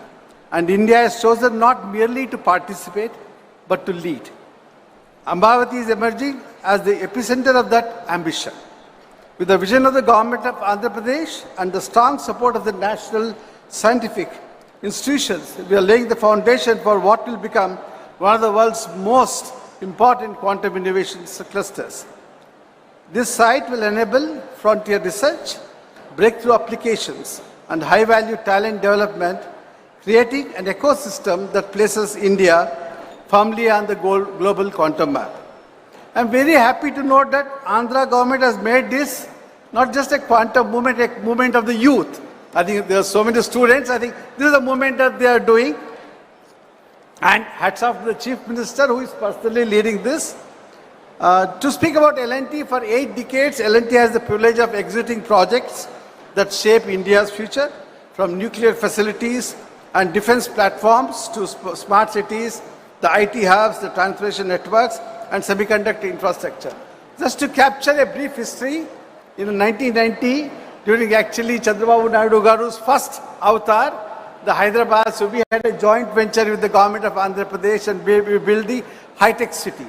and India has chosen not merely to participate, but to lead. Amravati is emerging as the epicenter of that ambition. With the vision of the government of Andhra Pradesh and the strong support of the national scientific institutions, we are laying the foundation for what will become one of the world's most important quantum innovation clusters. This site will enable frontier research, breakthrough applications, and high-value talent development, creating an ecosystem that places India firmly on the global quantum map. I'm very happy to note that Andhra government has made this not just a quantum movement, a movement of the youth. I think there are so many students. I think this is a movement that they are doing. And hats off to the Chief Minister who is personally leading this. To speak about L&T, for 8 decades, L&T has the privilege of executing projects that shape India's future, from nuclear facilities and defense platforms to smart cities, the IT hubs, the transportation networks, and semiconductor infrastructure. Just to capture a brief history, in 1990, during actually Chandrababu Naidu Garu's first avatar, the Hyderabad, so we had a joint venture with the government of Andhra Pradesh and we built the high-tech city.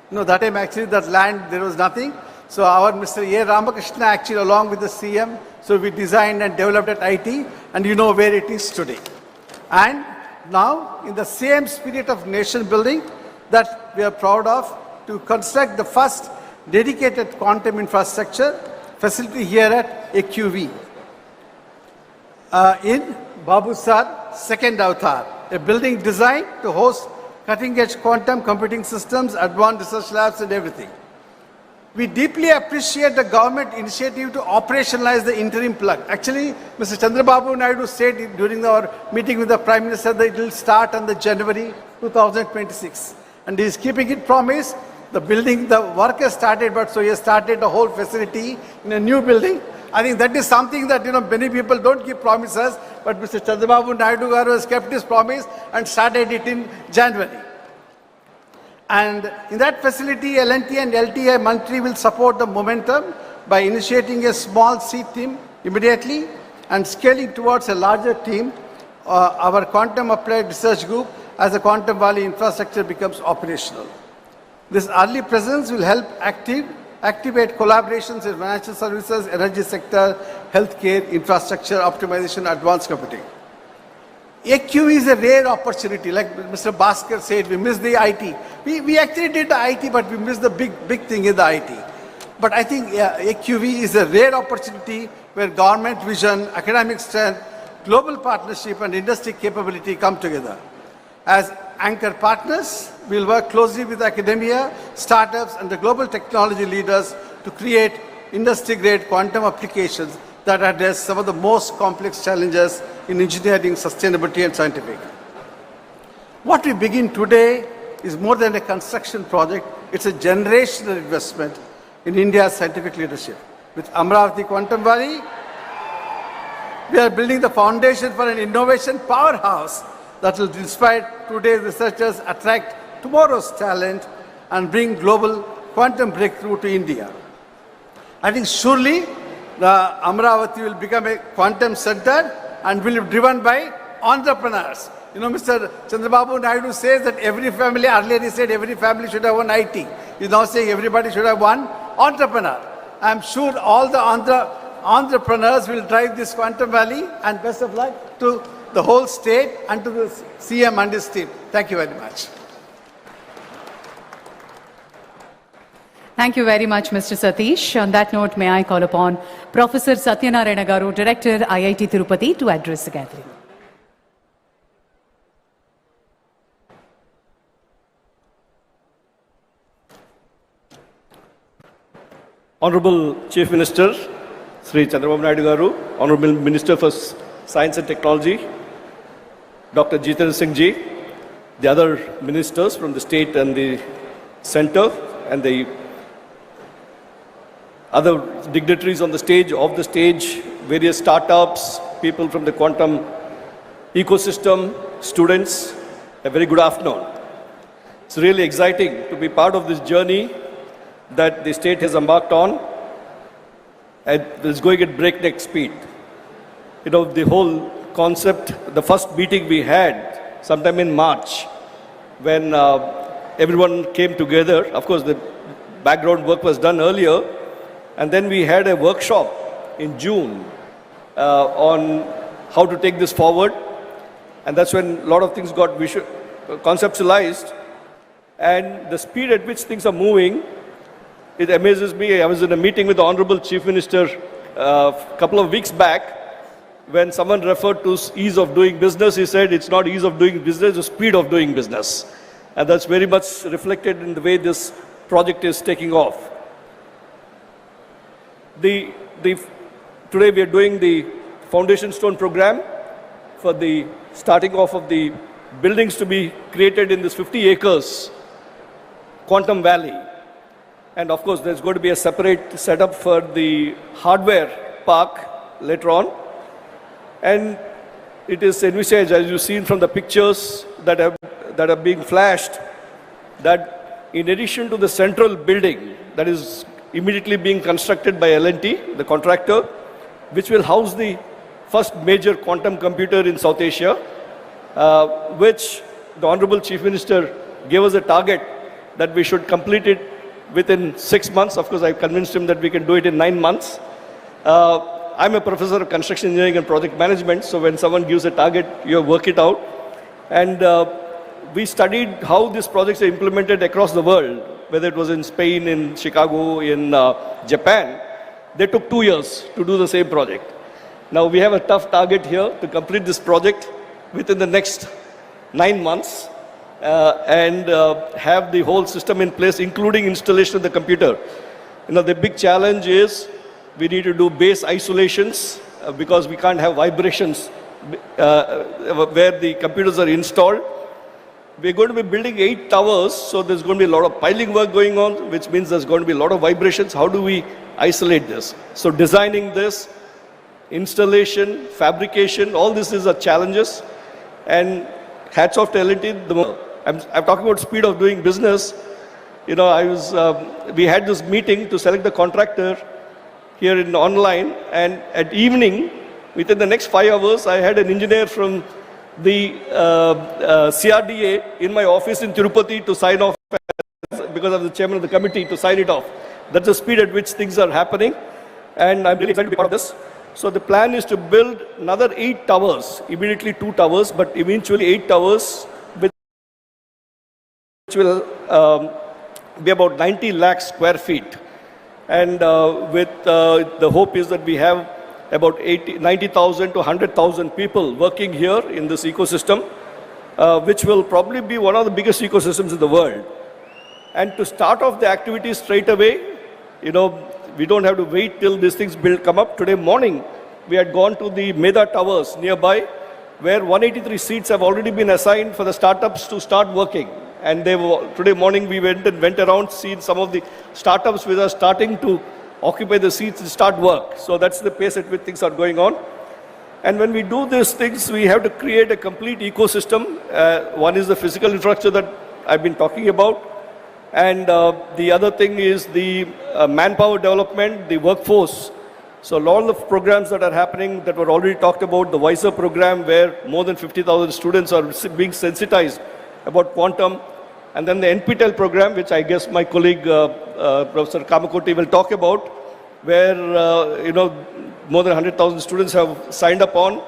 That time actually that land, there was nothing. So our Mr. A. Ramakrishna actually along with the CM, so we designed and developed at IT and you know where it is today. And now in the same spirit of nation building that we are proud of to construct the first dedicated quantum infrastructure facility here at AQV. In Babu Sar second avatar, a building designed to host cutting-edge quantum computing systems, advanced research labs and everything. We deeply appreciate the government initiative to operationalize the interim plug. Actually, Mr. Chandrababu Naidu said during our meeting with the Prime Minister that it will start on the January 2026. And he is keeping it promise. The building, the work has started, but so he has started the whole facility in a new building. I think that is something that, many people don't keep promises, but Mr. Chandrababu Naidu Garu has kept his promise and started it in January. And in that facility, L&T and LTI Mantri will support the momentum by initiating a small seed team immediately and scaling towards a larger team, our Quantum Applied Research Group, as the Quantum Valley infrastructure becomes operational. This early presence will help activate collaborations in financial services, energy sector, healthcare, infrastructure, optimization, advanced computing. AQ is a rare opportunity, like Mr. Bhaskar said, we missed the IT. We actually did the IT, but we missed the big thing in the IT. But I think AQV is a rare opportunity where government vision, academic strength, global partnership and industry capability come together. As anchor partners, we'll work closely with academia, startups and the global technology leaders to create industry-grade quantum applications that address some of the most complex challenges in engineering, sustainability and scientific. What we begin today is more than a construction project, it's a generational investment in India's scientific leadership. With Amravati Quantum Valley, we are building the foundation for an innovation powerhouse that will inspire today's researchers, attract tomorrow's talent, and bring global quantum breakthrough to India. I think surely Amravati will become a quantum center and will be driven by entrepreneurs. You know, Mr. Chandrababu Naidu says that every family, earlier he said every family should have one IT. He's now saying everybody should have one entrepreneur. I'm sure all the entrepreneurs will drive this Quantum Valley, and best of luck to the whole state and to the CM and his team. Thank you very much. Thank you very much, Mr. Satish. On that note, may I call upon Professor Satyanarayana Garu, Director, IIT Tirupati, to address the gathering. Honorable Chief Minister, Sri Chandrababu Naidu Garu, Honorable Minister for Science and Technology, Dr. Jitendra Singh Ji, the other ministers from the state and the center, and the other dignitaries on the stage, off the stage, various startups, people from the quantum ecosystem, students, a very good afternoon. It's really exciting to be part of this journey that the state has embarked on, and is going at breakneck speed. You know, the whole concept, the first meeting we had sometime in March, when everyone came together. Of course, the background work was done earlier, and then we had a workshop in June on how to take this forward, and that's when a lot of things got conceptualized, and the speed at which things are moving, it amazes me. I was in a meeting with the Honorable Chief Minister a couple of weeks back, when someone referred to ease of doing business. He said it's not ease of doing business, it's speed of doing business. And that's very much reflected in the way this project is taking off. Today we are doing the foundation stone program for the starting off of the buildings to be created in this 50 acres Quantum Valley. And of course, there's going to be a separate setup for the hardware park later on. And it is envisaged, as you've seen from the pictures that are being flashed, that in addition to the central building that is immediately being constructed by L&T, the contractor, which will house the first major quantum computer in South Asia, which the Honorable Chief Minister gave us a target that we should complete it within 6 months. Of course, I convinced him that we can do it in 9 months. I'm a professor of construction engineering and project management, so when someone gives a target, you work it out. And we studied how these projects are implemented across the world, whether it was in Spain, in Chicago, in Japan. They took 2 years to do the same project. Now we have a tough target here to complete this project within the next 9 months and have the whole system in place, including installation of the computer. You know, the big challenge is we need to do base isolations because we can't have vibrations where the computers are installed. We're going to be building 8 towers, so there's going to be a lot of piling work going on, which means there's going to be a lot of vibrations. How do we isolate this? So designing this, installation, fabrication, all this is a challenges. And hats off to L&T. I'm talking about speed of doing business. You know, we had this meeting to select the contractor here in online, and at evening, within the next 5 hours, I had an engineer from the CRDA in my office in Tirupati to sign off, because I'm the chairman of the committee, to sign it off. That's the speed at which things are happening, and I'm really excited to be part of this. So the plan is to build another 8 towers, immediately 2 towers, but eventually 8 towers, which will be about 90 lakh square feet. And the hope is that we have about 90,000 to 100,000 people working here in this ecosystem, which will probably be one of the biggest ecosystems in the world. And to start off the activities straight away, you know, we don't have to wait till these things come up. Today morning, we had gone to the Meda Towers nearby, where 183 seats have already been assigned for the startups to start working. And today morning, we went around, seeing some of the startups which are starting to occupy the seats and start work. So that's the pace at which things are going on. And when we do these things, we have to create a complete ecosystem. One is the physical infrastructure that I've been talking about. And the other thing is the manpower development, the workforce. So a lot of programs that are happening that were already talked about, the WISER program where more than 50,000 students are being sensitized about quantum, and then the NPTEL program, which I guess my colleague Professor Kamakoti will talk about, where more than 100,000 students have signed up on.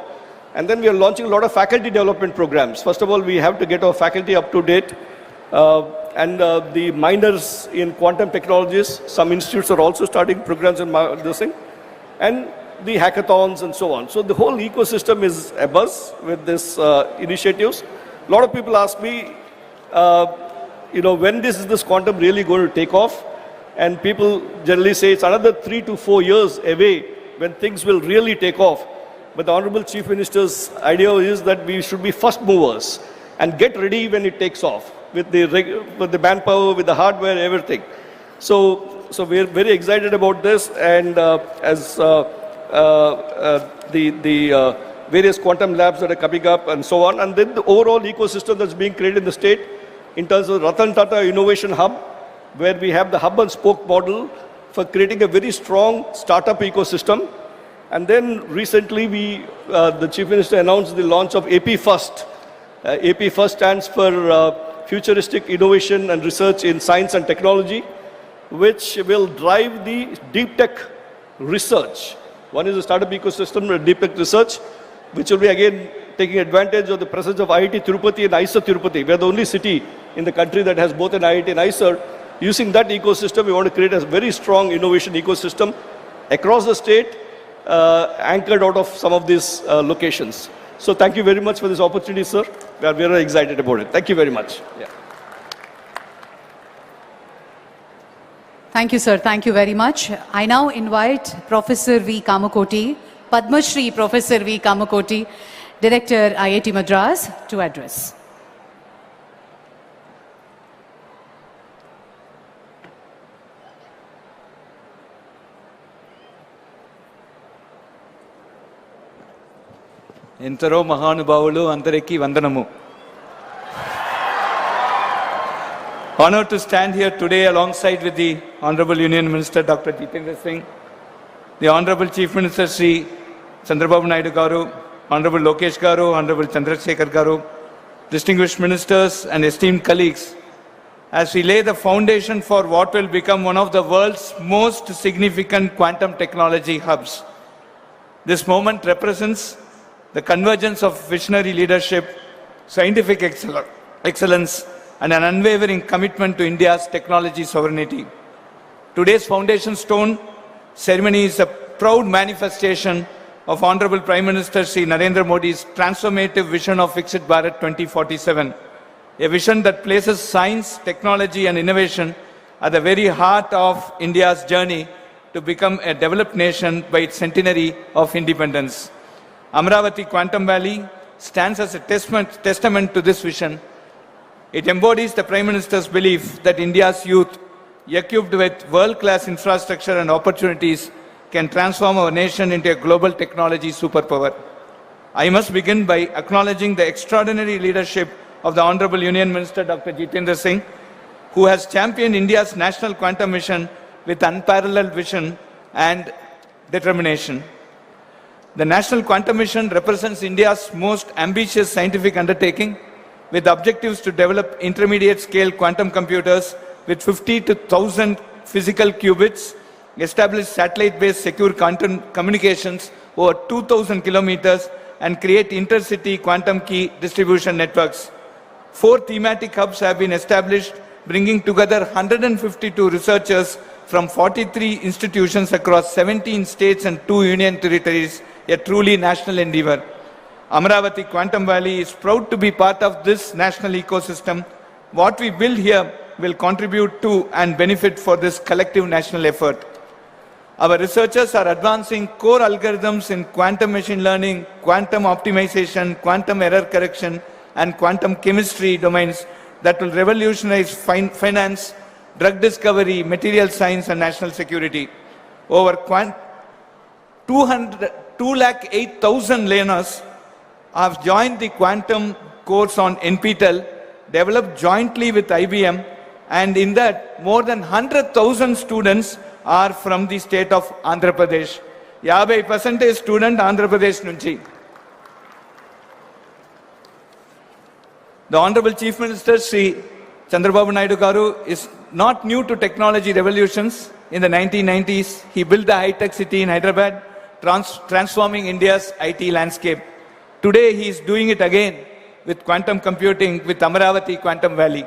And then we are launching a lot of faculty development programs. First of all, we have to get our faculty up to date. And the minors in quantum technologies, some institutes are also starting programs in this thing. And the hackathons and so on. So the whole ecosystem is abuzz with these initiatives. A lot of people ask me, when is this quantum really going to take off? And people generally say it's another 3 to 4 years away when things will really take off. But the Honorable Chief Minister's idea is that we should be first movers and get ready when it takes off with the manpower, with the hardware, everything. So we're very excited about this, and as the various quantum labs that are coming up and so on, and then the overall ecosystem that's being created in the state in terms of Ratan Tata Innovation Hub, where we have the hub and spoke model for creating a very strong startup ecosystem. And then recently the Chief Minister announced the launch of AP First. AP First stands for Futuristic Innovation and Research in Science and Technology, which will drive the deep tech research. One is the startup ecosystem, deep tech research, which will be again taking advantage of the presence of IIT Tirupati and IISER Tirupati. We are the only city in the country that has both an IIT and IISER. Using that ecosystem, we want to create a very strong innovation ecosystem across the state, anchored out of some of these locations. So thank you very much for this opportunity, sir. We are very excited about it. Thank you very much. Yeah. Thank you, sir. Thank you very much. I now invite Professor V. Kamakoti, Padma Shri Professor V. Kamakoti, Director IIT Madras, to address. ఎంతరో మహానుభావులు అందరికీ వందనము. Honored to stand here today alongside with the Honorable Union Minister Dr. Jitendra Singh, the Honorable Chief Minister Sri Chandrababu Naidu Garu, Honorable Lokesh Garu, Honorable Chandrasekhar Garu, distinguished ministers and esteemed colleagues, as we lay the foundation for what will become one of the world's most significant quantum technology hubs. This moment represents the convergence of visionary leadership, scientific excellence, and an unwavering commitment to India's technology sovereignty. Today's foundation stone ceremony is a proud manifestation of Honorable Prime Minister Sri Narendra Modi's transformative vision of Viksit Bharat 2047, a vision that places science, technology, and innovation at the very heart of India's journey to become a developed nation by its centenary of independence. Amravati Quantum Valley stands as a testament to this vision. It embodies the Prime Minister's belief that India's youth, equipped with world-class infrastructure and opportunities, can transform our nation into a global technology superpower. I must begin by acknowledging the extraordinary leadership of the Honorable Union Minister Dr. Jitendra Singh, who has championed India's national quantum mission with unparalleled vision and determination. The National Quantum Mission represents India's most ambitious scientific undertaking, with objectives to develop intermediate-scale quantum computers with 50 to 1,000 physical qubits, establish satellite-based secure quantum communications over 2,000 kilometers, and create intercity quantum key distribution networks. 4 thematic hubs have been established, bringing together 152 researchers from 43 institutions across 17 states and 2 union territories, a truly national endeavor. Amravati Quantum Valley is proud to be part of this national ecosystem. What we build here will contribute to and benefit for this collective national effort. Our researchers are advancing core algorithms in quantum machine learning, quantum optimization, quantum error correction, and quantum chemistry domains that will revolutionize finance, drug discovery, material science, and national security. Over 208,000 learners have joined the quantum course on NPTEL, developed jointly with IBM, and in that more than 100,000 students are from the state of Andhra Pradesh. 50% student Andhra Pradesh నుంచి. The Honorable Chief Minister Sri Chandrababu Naidu Garu is not new to technology revolutions. In the 1990s, he built the high-tech city in Hyderabad, transforming India's IT landscape. Today, he is doing it again with quantum computing with Amaravati Quantum Valley.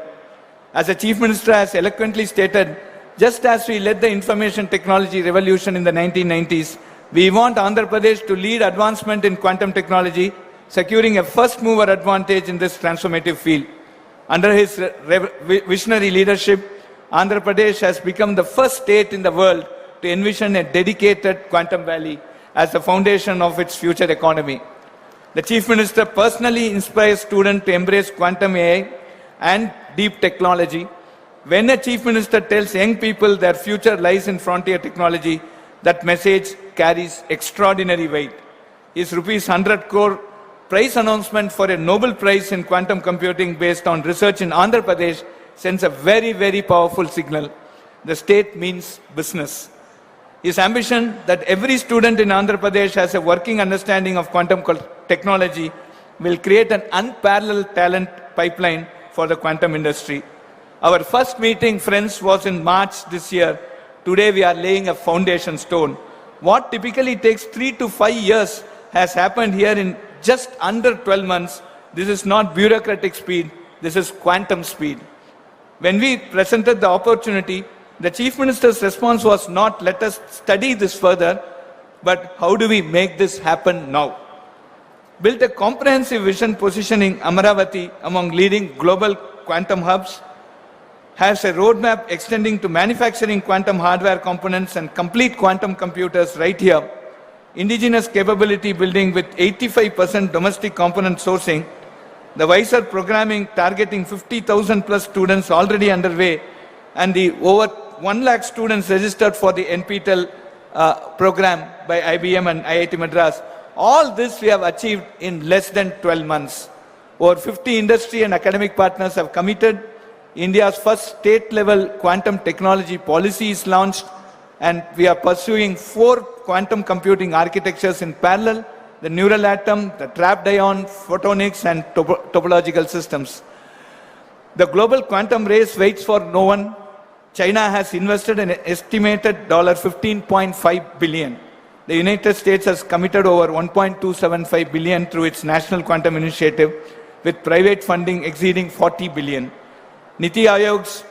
As the Chief Minister has eloquently stated, just as we led the information technology revolution in the 1990s, we want Andhra Pradesh to lead advancement in quantum technology, securing a first-mover advantage in this transformative field. Under his visionary leadership, Andhra Pradesh has become the first state in the world to envision a dedicated quantum valley as the foundation of its future economy. The Chief Minister personally inspires students to embrace quantum AI and deep technology. When a Chief Minister tells young people their future lies in frontier technology, that message carries extraordinary weight. His rupees 100 crore prize announcement for a Nobel Prize in quantum computing based on research in Andhra Pradesh sends a very, very powerful signal. The state means business. His ambition that every student in Andhra Pradesh has a working understanding of quantum technology will create an unparalleled talent pipeline for the quantum industry. Our first meeting, friends, was in March this year. Today we are laying a foundation stone. What typically takes 3 to 5 years has happened here in just under 12 months. This is not bureaucratic speed, this is quantum speed. When we presented the opportunity, the Chief Minister's response was not, let us study this further, but how do we make this happen now? Built a comprehensive vision positioning Amaravati among leading global quantum hubs, has a roadmap extending to manufacturing quantum hardware components and complete quantum computers right here. Indigenous capability building with 85% domestic component sourcing, the WISER programming targeting 50,000 plus students already underway, and the over 1 lakh students registered for the NPTEL program by IBM and IIT Madras. All this we have achieved in less than 12 months. Over 50 industry and academic partners have committed. India's first state-level quantum technology policy is launched, and we are pursuing 4 quantum computing architectures in parallel: the neural atom, the trapped ion, photonics, and topological systems. The global quantum race waits for no one. China has invested an estimated $15.5 billion. The United States has committed over $1.275 billion through its National Quantum Initiative, with private funding exceeding $40 billion. Niti Aayog's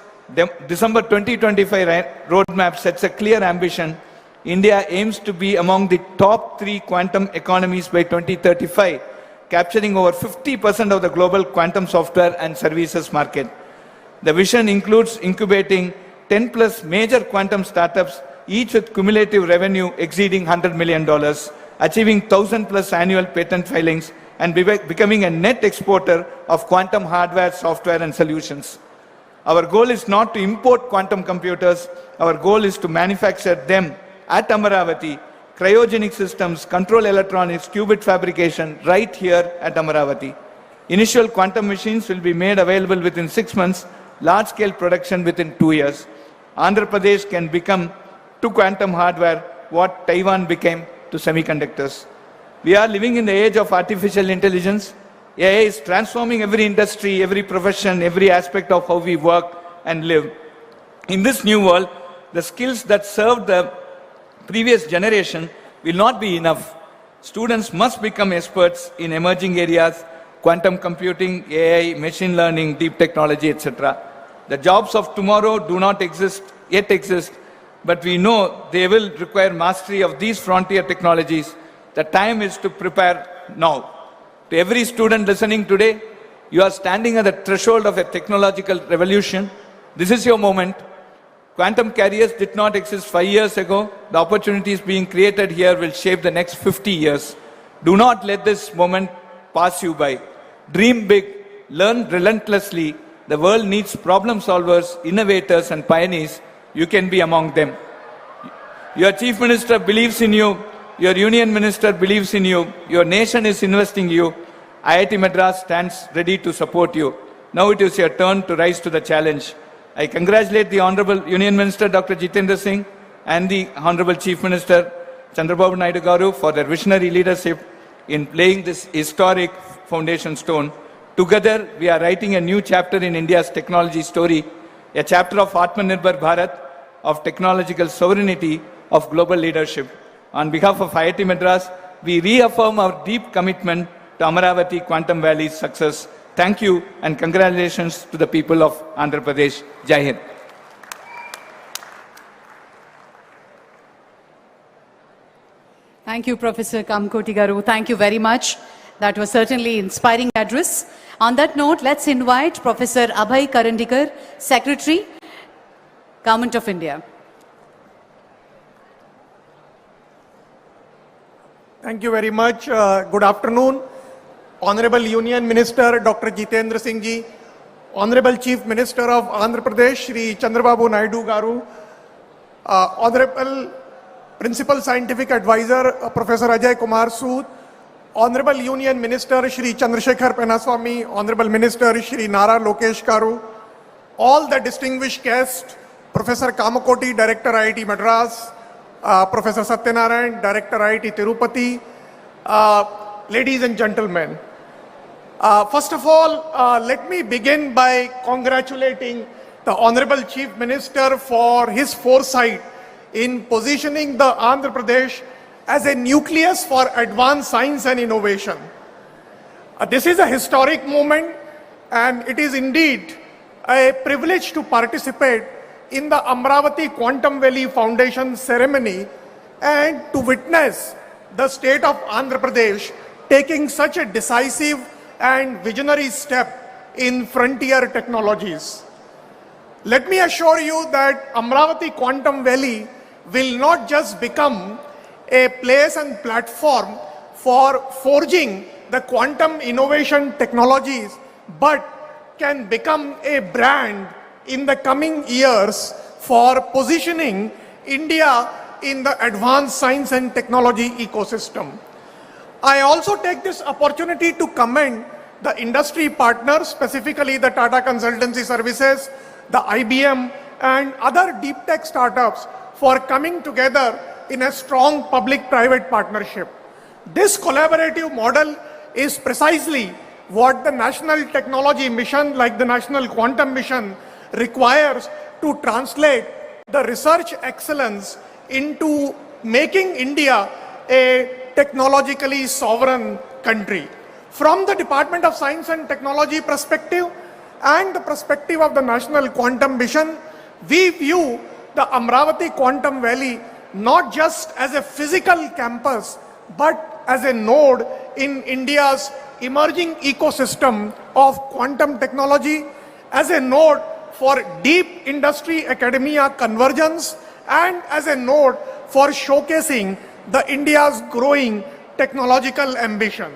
December 2025 roadmap sets a clear ambition. India aims to be among the top 3 quantum economies by 2035, capturing over 50% of the global quantum software and services market. The vision includes incubating 10 plus major quantum startups, each with cumulative revenue exceeding $100 million, achieving 1,000 plus annual patent filings, and becoming a net exporter of quantum hardware, software, and solutions. Our goal is not to import quantum computers. Our goal is to manufacture them at Amaravati, cryogenic systems, control electronics, qubit fabrication right here at Amaravati. Initial quantum machines will be made available within 6 months, large-scale production within 2 years. Andhra Pradesh can become to quantum hardware what Taiwan became to semiconductors. We are living in the age of artificial intelligence. AI is transforming every industry, every profession, every aspect of how we work and live. In this new world, the skills that served the previous generation will not be enough. Students must become experts in emerging areas: quantum computing, AI, machine learning, deep technology, etc. The jobs of tomorrow do not yet exist, but we know they will require mastery of these frontier technologies. The time is to prepare now. To every student listening today, you are standing at the threshold of a technological revolution. This is your moment. Quantum careers did not exist 5 years ago. The opportunities being created here will shape the next 50 years. Do not let this moment pass you by. Dream big, learn relentlessly. The world needs problem solvers, innovators, and pioneers. You can be among them. Your Chief Minister believes in you. Your Union Minister believes in you. Your nation is investing in you. IIT Madras stands ready to support you. Now it is your turn to rise to the challenge. I congratulate the Honorable Union Minister Dr. Jitendra Singh and the Honorable Chief Minister Chandrababu Naidu Garu for their visionary leadership in laying this historic foundation stone. Together, we are writing a new chapter in India's technology story, a chapter of Atmanirbhar Bharat, of technological sovereignty, of global leadership. On behalf of IIT Madras, we reaffirm our deep commitment to Amaravati Quantum Valley's success. Thank you and congratulations to the people of Andhra Pradesh. Jai Hind. Thank you, Professor Kamkoti Garu. Thank you very much. That was certainly inspiring address. On that note, let's invite Professor Abhay Karandikar, Secretary, Government of India. Thank you very much. Good afternoon. Honorable Union Minister Dr. Jitendra Singh Ji, Honorable Chief Minister of Andhra Pradesh Shri Chandrababu Naidu Garu, Honorable Principal Scientific Advisor Professor Ajay Kumar Sood, Honorable Union Minister Shri Chandrasekhar Penaswamy, Honorable Minister Shri Nara Lokesh Garu, all the distinguished guests, Professor Kamakoti, Director IIT Madras, Professor Satyanarayan, Director IIT Tirupati, ladies and gentlemen. First of all, let me begin by congratulating the Honorable Chief Minister for his foresight in positioning the Andhra Pradesh as a nucleus for advanced science and innovation. This is a historic moment, and it is indeed a privilege to participate in the Amravati Quantum Valley Foundation ceremony and to witness the state of Andhra Pradesh taking such a decisive and visionary step in frontier technologies. Let me assure you that Amravati Quantum Valley will not just become a place and platform for forging the quantum innovation technologies, but can become a brand in the coming years for positioning India in the advanced science and technology ecosystem. I also take this opportunity to commend the industry partners, specifically the Tata Consultancy Services, the IBM, and other deep tech startups for coming together in a strong public-private partnership. This collaborative model is precisely what the National Technology Mission, like the National Quantum Mission, requires to translate the research excellence into making India a technologically sovereign country. From the Department of Science and Technology perspective and the perspective of the National Quantum Mission, we view the Amravati Quantum Valley not just as a physical campus, but as a node in India's emerging ecosystem of quantum technology, as a node for deep industry academia convergence, and as a node for showcasing the India's growing technological ambition.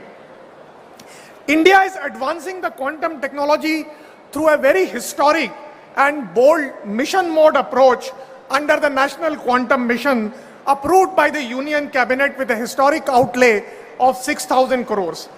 India is advancing the quantum technology through a very historic and bold mission mode approach under the National Quantum Mission, approved by the Union Cabinet with a historic outlay of 6,000 crores.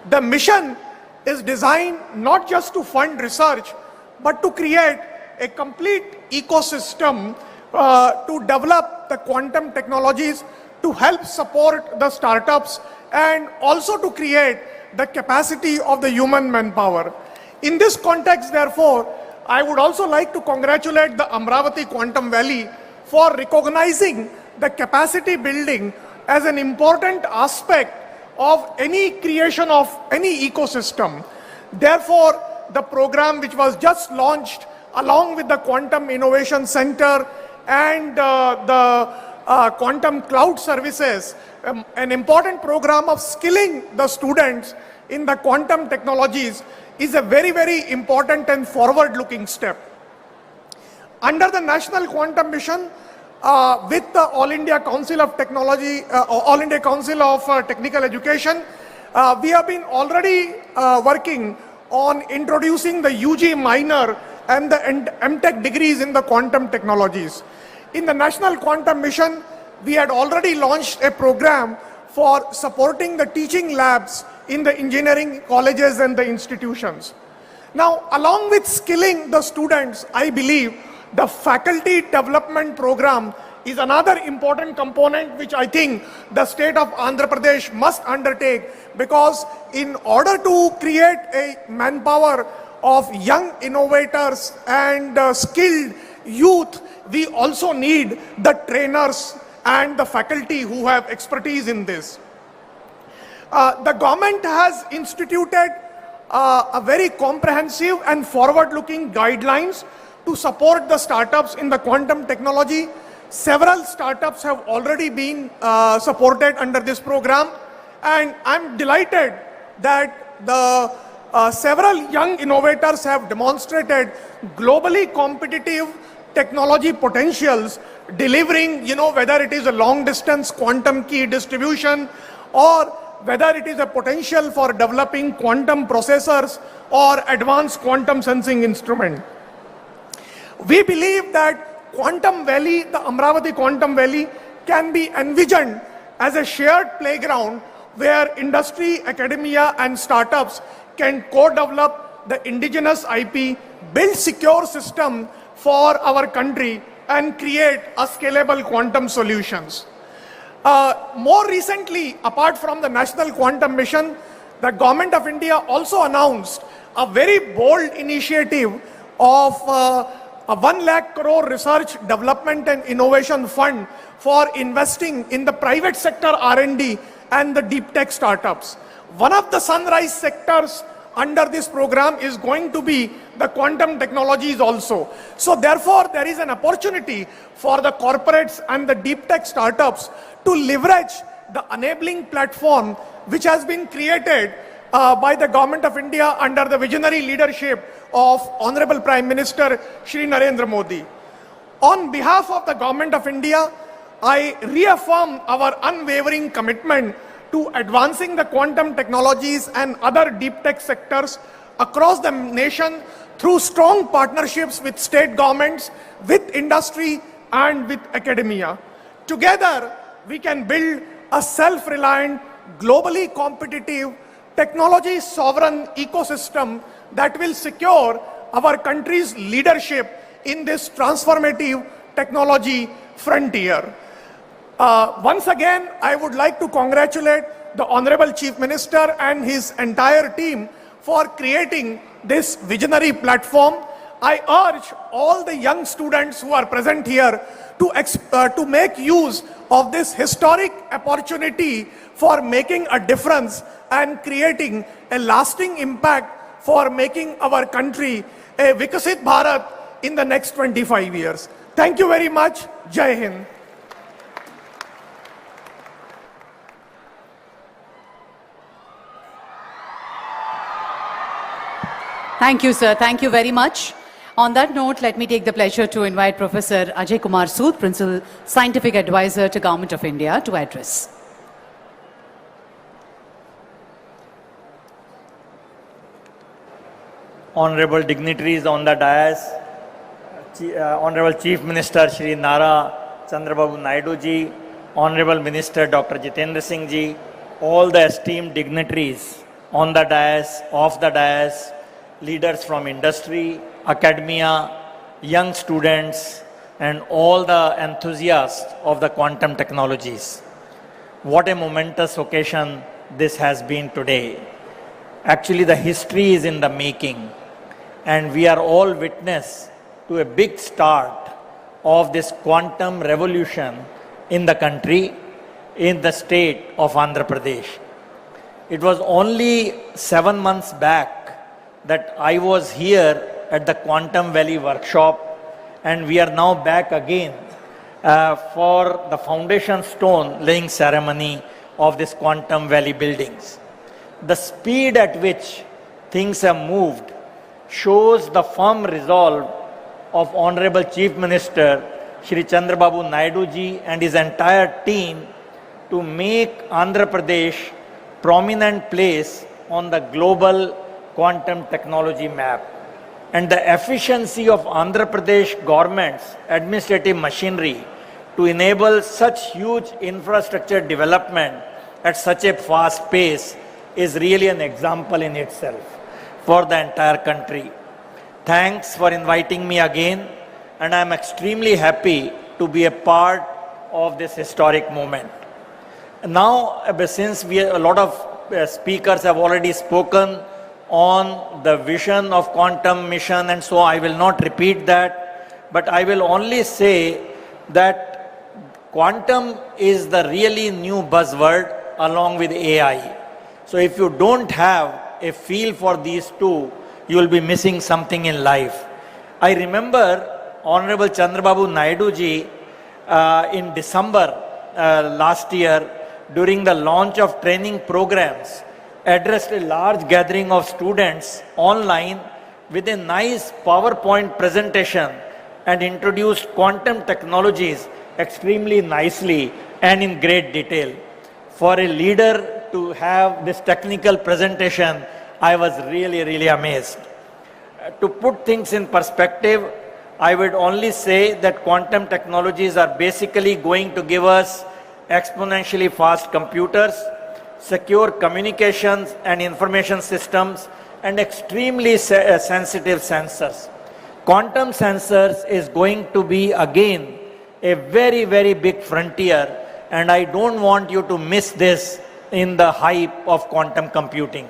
The mission is designed not just to fund research, but to create a complete ecosystem to develop the quantum technologies, to help support the startups, and also to create the capacity of the human manpower. In this context, therefore, I would also like to congratulate the Amravati Quantum Valley for recognizing the capacity building as an important aspect of any creation of any ecosystem. Therefore, the program which was just launched along with the Quantum Innovation Center and the Quantum Cloud Services, an important program of skilling the students in the quantum technologies, is a very, very important and forward-looking step. Under the National Quantum Mission, with the All India Council of Technology, All India Council of Technical Education, we have been already working on introducing the UG minor and the MTech degrees in the quantum technologies. In the National Quantum Mission, we had already launched a program for supporting the teaching labs in the engineering colleges and the institutions. Now, along with skilling the students, I believe the faculty development program is another important component which I think the state of Andhra Pradesh must undertake, because in order to create a manpower of young innovators and skilled youth, we also need the trainers and the faculty who have expertise in this. The government has instituted a very comprehensive and forward-looking guidelines to support the startups in the quantum technology. Several startups have already been supported under this program, and I'm delighted that the several young innovators have demonstrated globally competitive technology potentials, delivering, whether it is a long-distance quantum key distribution or whether it is a potential for developing quantum processors or advanced quantum sensing instrument. We believe that Quantum Valley, the Amravati Quantum Valley, can be envisioned as a shared playground where industry, academia and startups can co-develop the indigenous IP, build secure system for our country and create a scalable quantum solutions. More recently, apart from the National Quantum Mission, the Government of India also announced a very bold initiative of a 1 lakh crore research, development and innovation fund for investing in the private sector R&D and the deep tech startups. One of the sunrise sectors under this program is going to be the quantum technologies also. So therefore, there is an opportunity for the corporates and the deep tech startups to leverage the enabling platform which has been created by the Government of India under the visionary leadership of Honorable Prime Minister Shri Narendra Modi. On behalf of the Government of India, I reaffirm our unwavering commitment to advancing the quantum technologies and other deep tech sectors across the nation through strong partnerships with state governments, with industry and with academia. Together, we can build a self-reliant, globally competitive, technology sovereign ecosystem that will secure our country's leadership in this transformative technology frontier. Once again, I would like to congratulate the Honorable Chief Minister and his entire team for creating this visionary platform. I urge all the young students who are present here to make use of this historic opportunity for making a difference and creating a lasting impact for making our country a Vikasit Bharat in the next 25 years. Thank you very much. Jai Hind. Thank you, sir. Thank you very much. On that note, let me take the pleasure to invite Professor Ajay Kumar Sood, Principal Scientific Advisor to Government of India, to address. Honorable dignitaries on the dais, Honorable Chief Minister Shri Nara Chandrababu Naidu ji, Honorable Minister Dr. Jitendra Singh ji, all the esteemed dignitaries on the dais, off the dais, leaders from industry, academia, young students, and all the enthusiasts of the quantum technologies. What a momentous occasion this has been today. Actually, the history is in the making, and we are all witness to a big start of this quantum revolution in the country, in the state of Andhra Pradesh. It was only 7 months back that I was here at the Quantum Valley workshop, and we are now back again for the foundation stone laying ceremony of this Quantum Valley buildings. The speed at which things have moved shows the firm resolve of Honorable Chief Minister Shri Chandrababu Naidu ji and his entire team to make Andhra Pradesh prominent place on the global quantum technology map. And the efficiency of Andhra Pradesh government's administrative machinery to enable such huge infrastructure development at such a fast pace is really an example in itself for the entire country. Thanks for inviting me again, and I am extremely happy to be a part of this historic moment. Now, since a lot of speakers have already spoken on the vision of quantum mission, and so I will not repeat that, but I will only say that quantum is the really new buzzword along with AI. So if you don't have a feel for these two, you will be missing something in life. I remember Honorable Chandrababu Naidu ji in December last year, during the launch of training programs, addressed a large gathering of students online with a nice PowerPoint presentation and introduced quantum technologies extremely nicely and in great detail. For a leader to have this technical presentation, I was really amazed. To put things in perspective, I would only say that quantum technologies are basically going to give us exponentially fast computers, secure communications and information systems, and extremely sensitive sensors. Quantum sensors is going to be again a very big frontier, and I don't want you to miss this in the hype of quantum computing.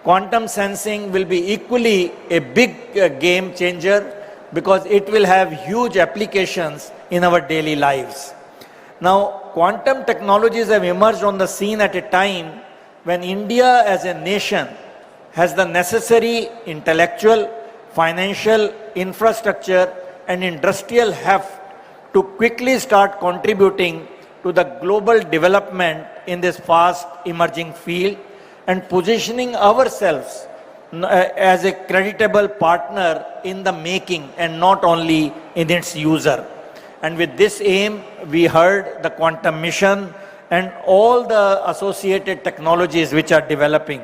Quantum sensing will be equally a big game changer because it will have huge applications in our daily lives. Now, quantum technologies have emerged on the scene at a time when India as a nation has the necessary intellectual, financial, infrastructure and industrial heft to quickly start contributing to the global development in this fast emerging field and positioning ourselves as a creditable partner in the making and not only in its user. And with this aim, we heard the quantum mission and all the associated technologies which are developing.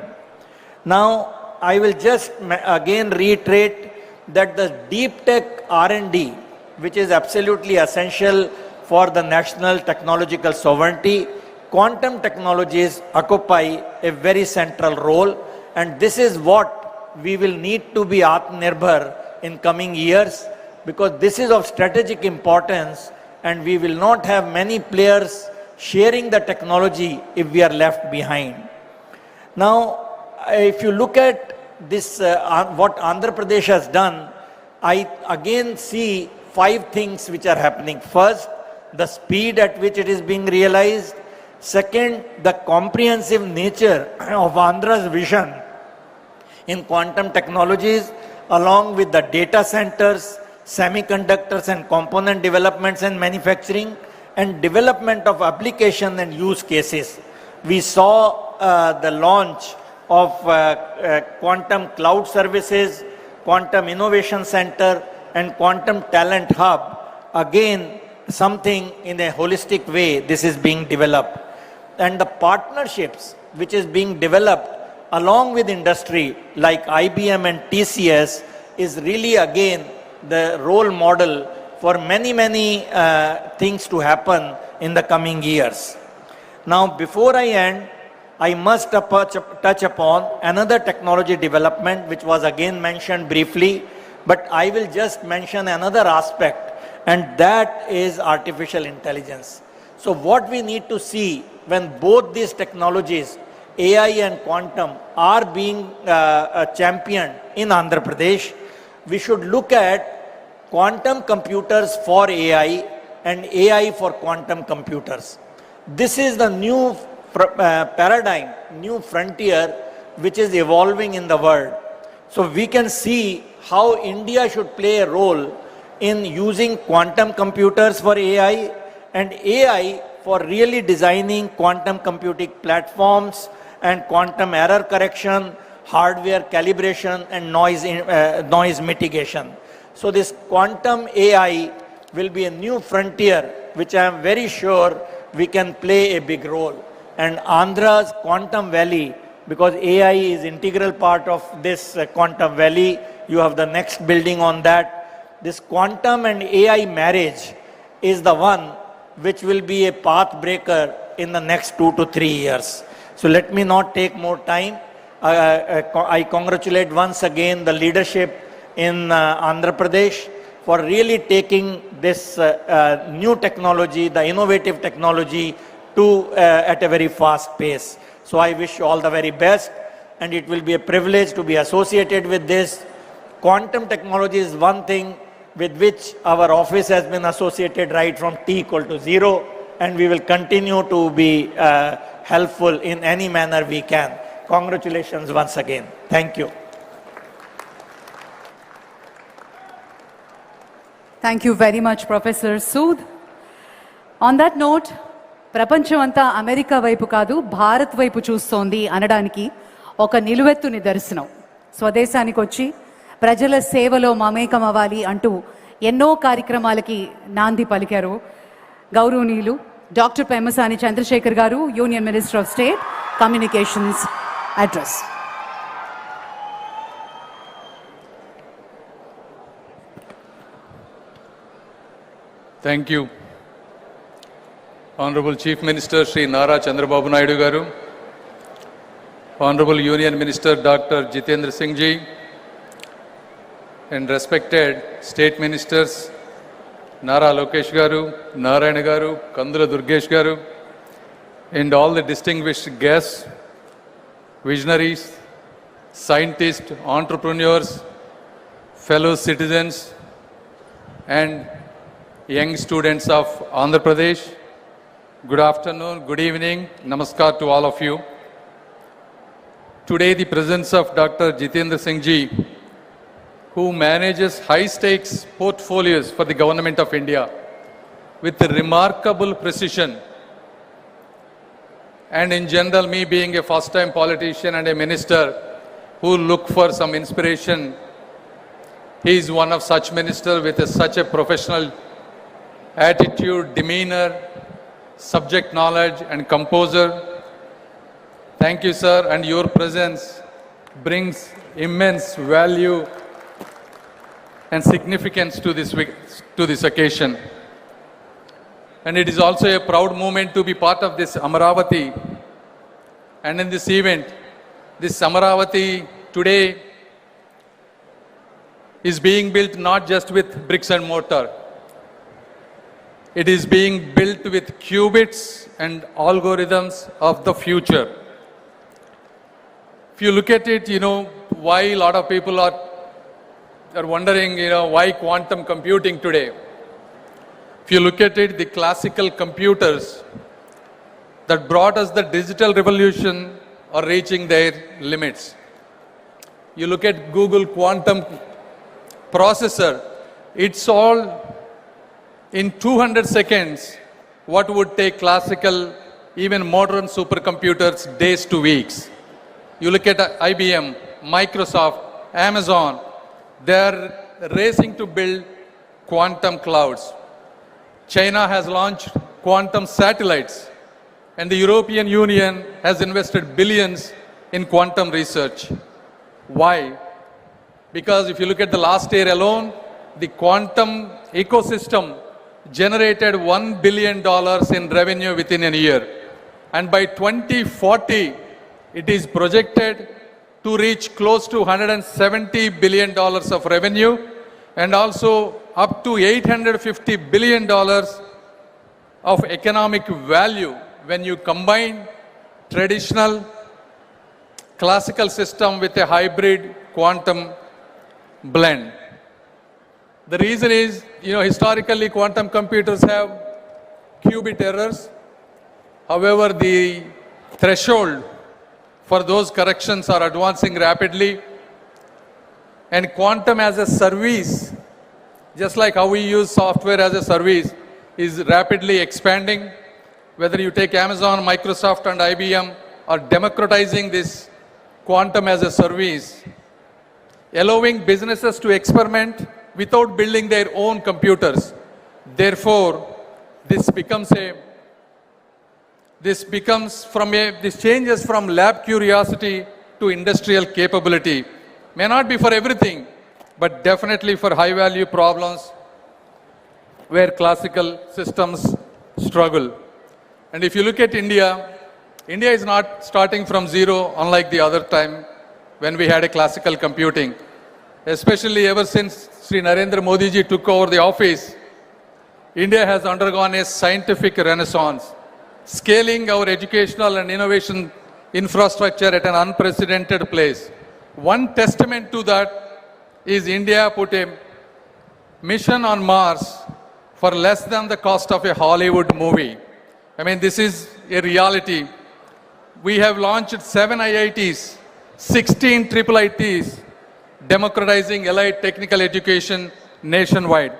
Now, I will just again reiterate that the deep tech R&D, which is absolutely essential for the national technological sovereignty, quantum technologies occupy a very central role, and this is what we will need to be Atmanirbhar in coming years, because this is of strategic importance and we will not have many players sharing the technology if we are left behind. Now, if you look at this, what Andhra Pradesh has done, I again see 5 things which are happening. First, the speed at which it is being realized. Second, the comprehensive nature of Andhra's vision in quantum technologies, along with the data centers, semiconductors and component developments and manufacturing, and development of application and use cases. We saw the launch of Quantum Cloud Services, Quantum Innovation Center, and Quantum Talent Hub. Again, something in a holistic way, this is being developed. And the partnerships which is being developed along with industry like IBM and TCS is really again the role model for many things to happen in the coming years. Now, before I end, I must touch upon another technology development which was again mentioned briefly, but I will just mention another aspect, and that is artificial intelligence. So what we need to see when both these technologies, AI and quantum, are being championed in Andhra Pradesh, we should look at quantum computers for AI and AI for quantum computers. This is the new paradigm, new frontier which is evolving in the world. So we can see how India should play a role in using quantum computers for AI and AI for really designing quantum computing platforms and quantum error correction, hardware calibration and noise mitigation. So this quantum AI will be a new frontier which I am very sure we can play a big role. And Andhra's Quantum Valley, because AI is integral part of this Quantum Valley, you have the next building on that. This quantum and AI marriage is the one which will be a path breaker in the next 2 to 3 years. So let me not take more time. I congratulate once again the leadership in Andhra Pradesh for really taking this new technology, the innovative technology, to at a very fast pace. So I wish you all the very best, and it will be a privilege to be associated with this. Quantum technology is one thing with which our office has been associated right from t equal to 0, and we will continue to be helpful in any manner we can. Congratulations once again. Thank you. Thank you very much, Professor Sood. On that note, ప్రపంచం అంతా America వైపు కాదు భారత్ వైపు చూస్తోంది అనడానికి ఒక నిలువెత్తు నిదర్శనం. స్వదేశానికి వచ్చి ప్రజల సేవలో మమేకం అవ్వాలి అంటూ ఎన్నో కార్యక్రమాలకి నాంది పలికారు గౌరవనీయులు డాక్టర్ పెమ్మసాని చంద్రశేఖర్ గారు, union minister of state, communications address. Thank you. Honorable Chief Minister Shri Nara Chandrababu Naidu Garu, Honorable Union Minister Dr. Jitendra Singh Ji, and respected State Ministers Nara Lokesh Garu, Narayana Garu, Kandula Durgesh Garu, and all the distinguished guests, visionaries, scientists, entrepreneurs, fellow citizens, and young students of Andhra Pradesh. Good afternoon, good evening, namaskar to all of you. Today the presence of Dr. Jitendra Singh Ji, who manages high-stakes portfolios for the Government of India with remarkable precision, and in general, me being a first-time politician and a minister who look for some inspiration, he is one of such ministers with such a professional attitude, demeanor, subject knowledge, and composer. Thank you, sir, and your presence brings immense value and significance to this occasion. And it is also a proud moment to be part of this Amaravati. And in this event, this Amaravati today is being built not just with bricks and mortar. It is being built with qubits and algorithms of the future. If you look at it, why a lot of people are wondering, why quantum computing today. If you look at it, the classical computers that brought us the digital revolution are reaching their limits. You look at Google quantum processor, it's all in 200 seconds what would take classical, even modern supercomputers days to weeks. You look at IBM, Microsoft, Amazon, they're racing to build quantum clouds. China has launched quantum satellites, and the European Union has invested billions in quantum research. Why? Because if you look at the last year alone, the quantum ecosystem generated $1 billion in revenue within a year. And by 2040, it is projected to reach close to $170 billion of revenue, and also up to $850 billion of economic value when you combine traditional classical system with a hybrid quantum blend. The reason is, historically quantum computers have qubit errors. However, the threshold for those corrections are advancing rapidly. And quantum as a service, just like how we use software as a service, is rapidly expanding. Whether you take Amazon, Microsoft, and IBM are democratizing this quantum as a service, allowing businesses to experiment without building their own computers. Therefore, this changes from lab curiosity to industrial capability. May not be for everything, but definitely for high value problems where classical systems struggle. And if you look at India, India is not starting from zero, unlike the other time when we had a classical computing. especially ever since Sri Narendra Modi ji took over the office, India has undergone a scientific renaissance, scaling our educational and innovation infrastructure at an unprecedented place. One testament to that is India put a mission on Mars for less than the cost of a Hollywood movie. I mean, this is a reality. We have launched 7 IITs, 16 triple ITs, democratizing allied technical education nationwide.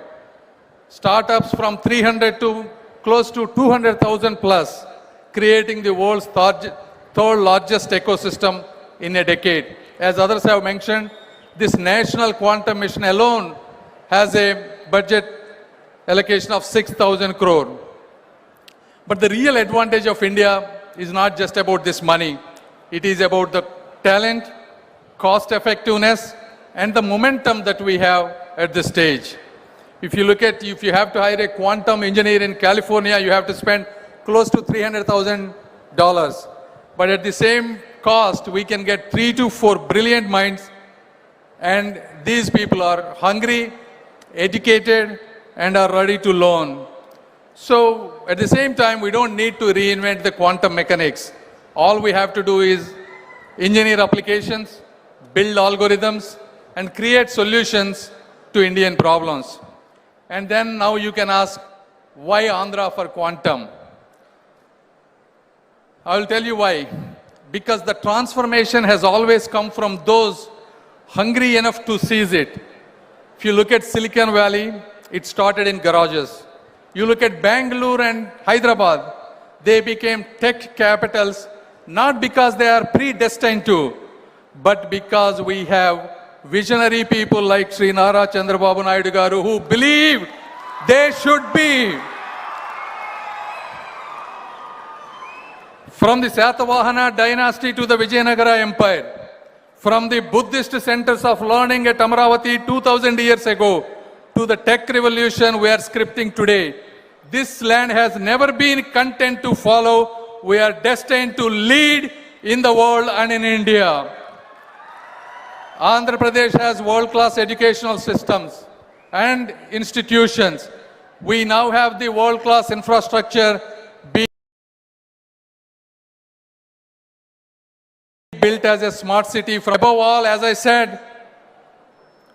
Startups from 300 to close to 200,000 plus, creating the world's third largest ecosystem in a decade. As others have mentioned, this national quantum mission alone has a budget allocation of 6,000 crore. But the real advantage of India is not just about this money. It is about the talent, cost effectiveness, and the momentum that we have at this stage. If you look at, if you have to hire a quantum engineer in California, you have to spend close to $300,000. But at the same cost, we can get 3 to 4 brilliant minds, and these people are hungry, educated, and are ready to learn. So at the same time, we don't need to reinvent the quantum mechanics. All we have to do is engineer applications, build algorithms, and create solutions to Indian problems. And then now you can ask, why Andhra for quantum? I will tell you why. Because the transformation has always come from those hungry enough to seize it. If you look at Silicon Valley, it started in garages. You look at Bangalore and Hyderabad, they became tech capitals, not because they are predestined to, but because we have visionary people like Sri Nara Chandrababu Naidu Garu who believed they should be. From the Satavahana dynasty to the Vijayanagara Empire, from the Buddhist centers of learning at Amaravati 2000 years ago to the tech revolution we are scripting today, this land has never been content to follow. We are destined to lead in the world and in India. Andhra Pradesh has world-class educational systems and institutions. We now have the world-class infrastructure being built as a smart city. Above all, as I said,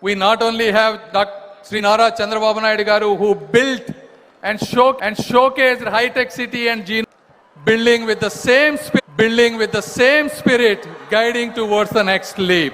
we not only have Dr. Sri Nara Chandrababu Naidu Garu who built and showcased high-tech city and gene, building with the same spirit, guiding towards the next leap.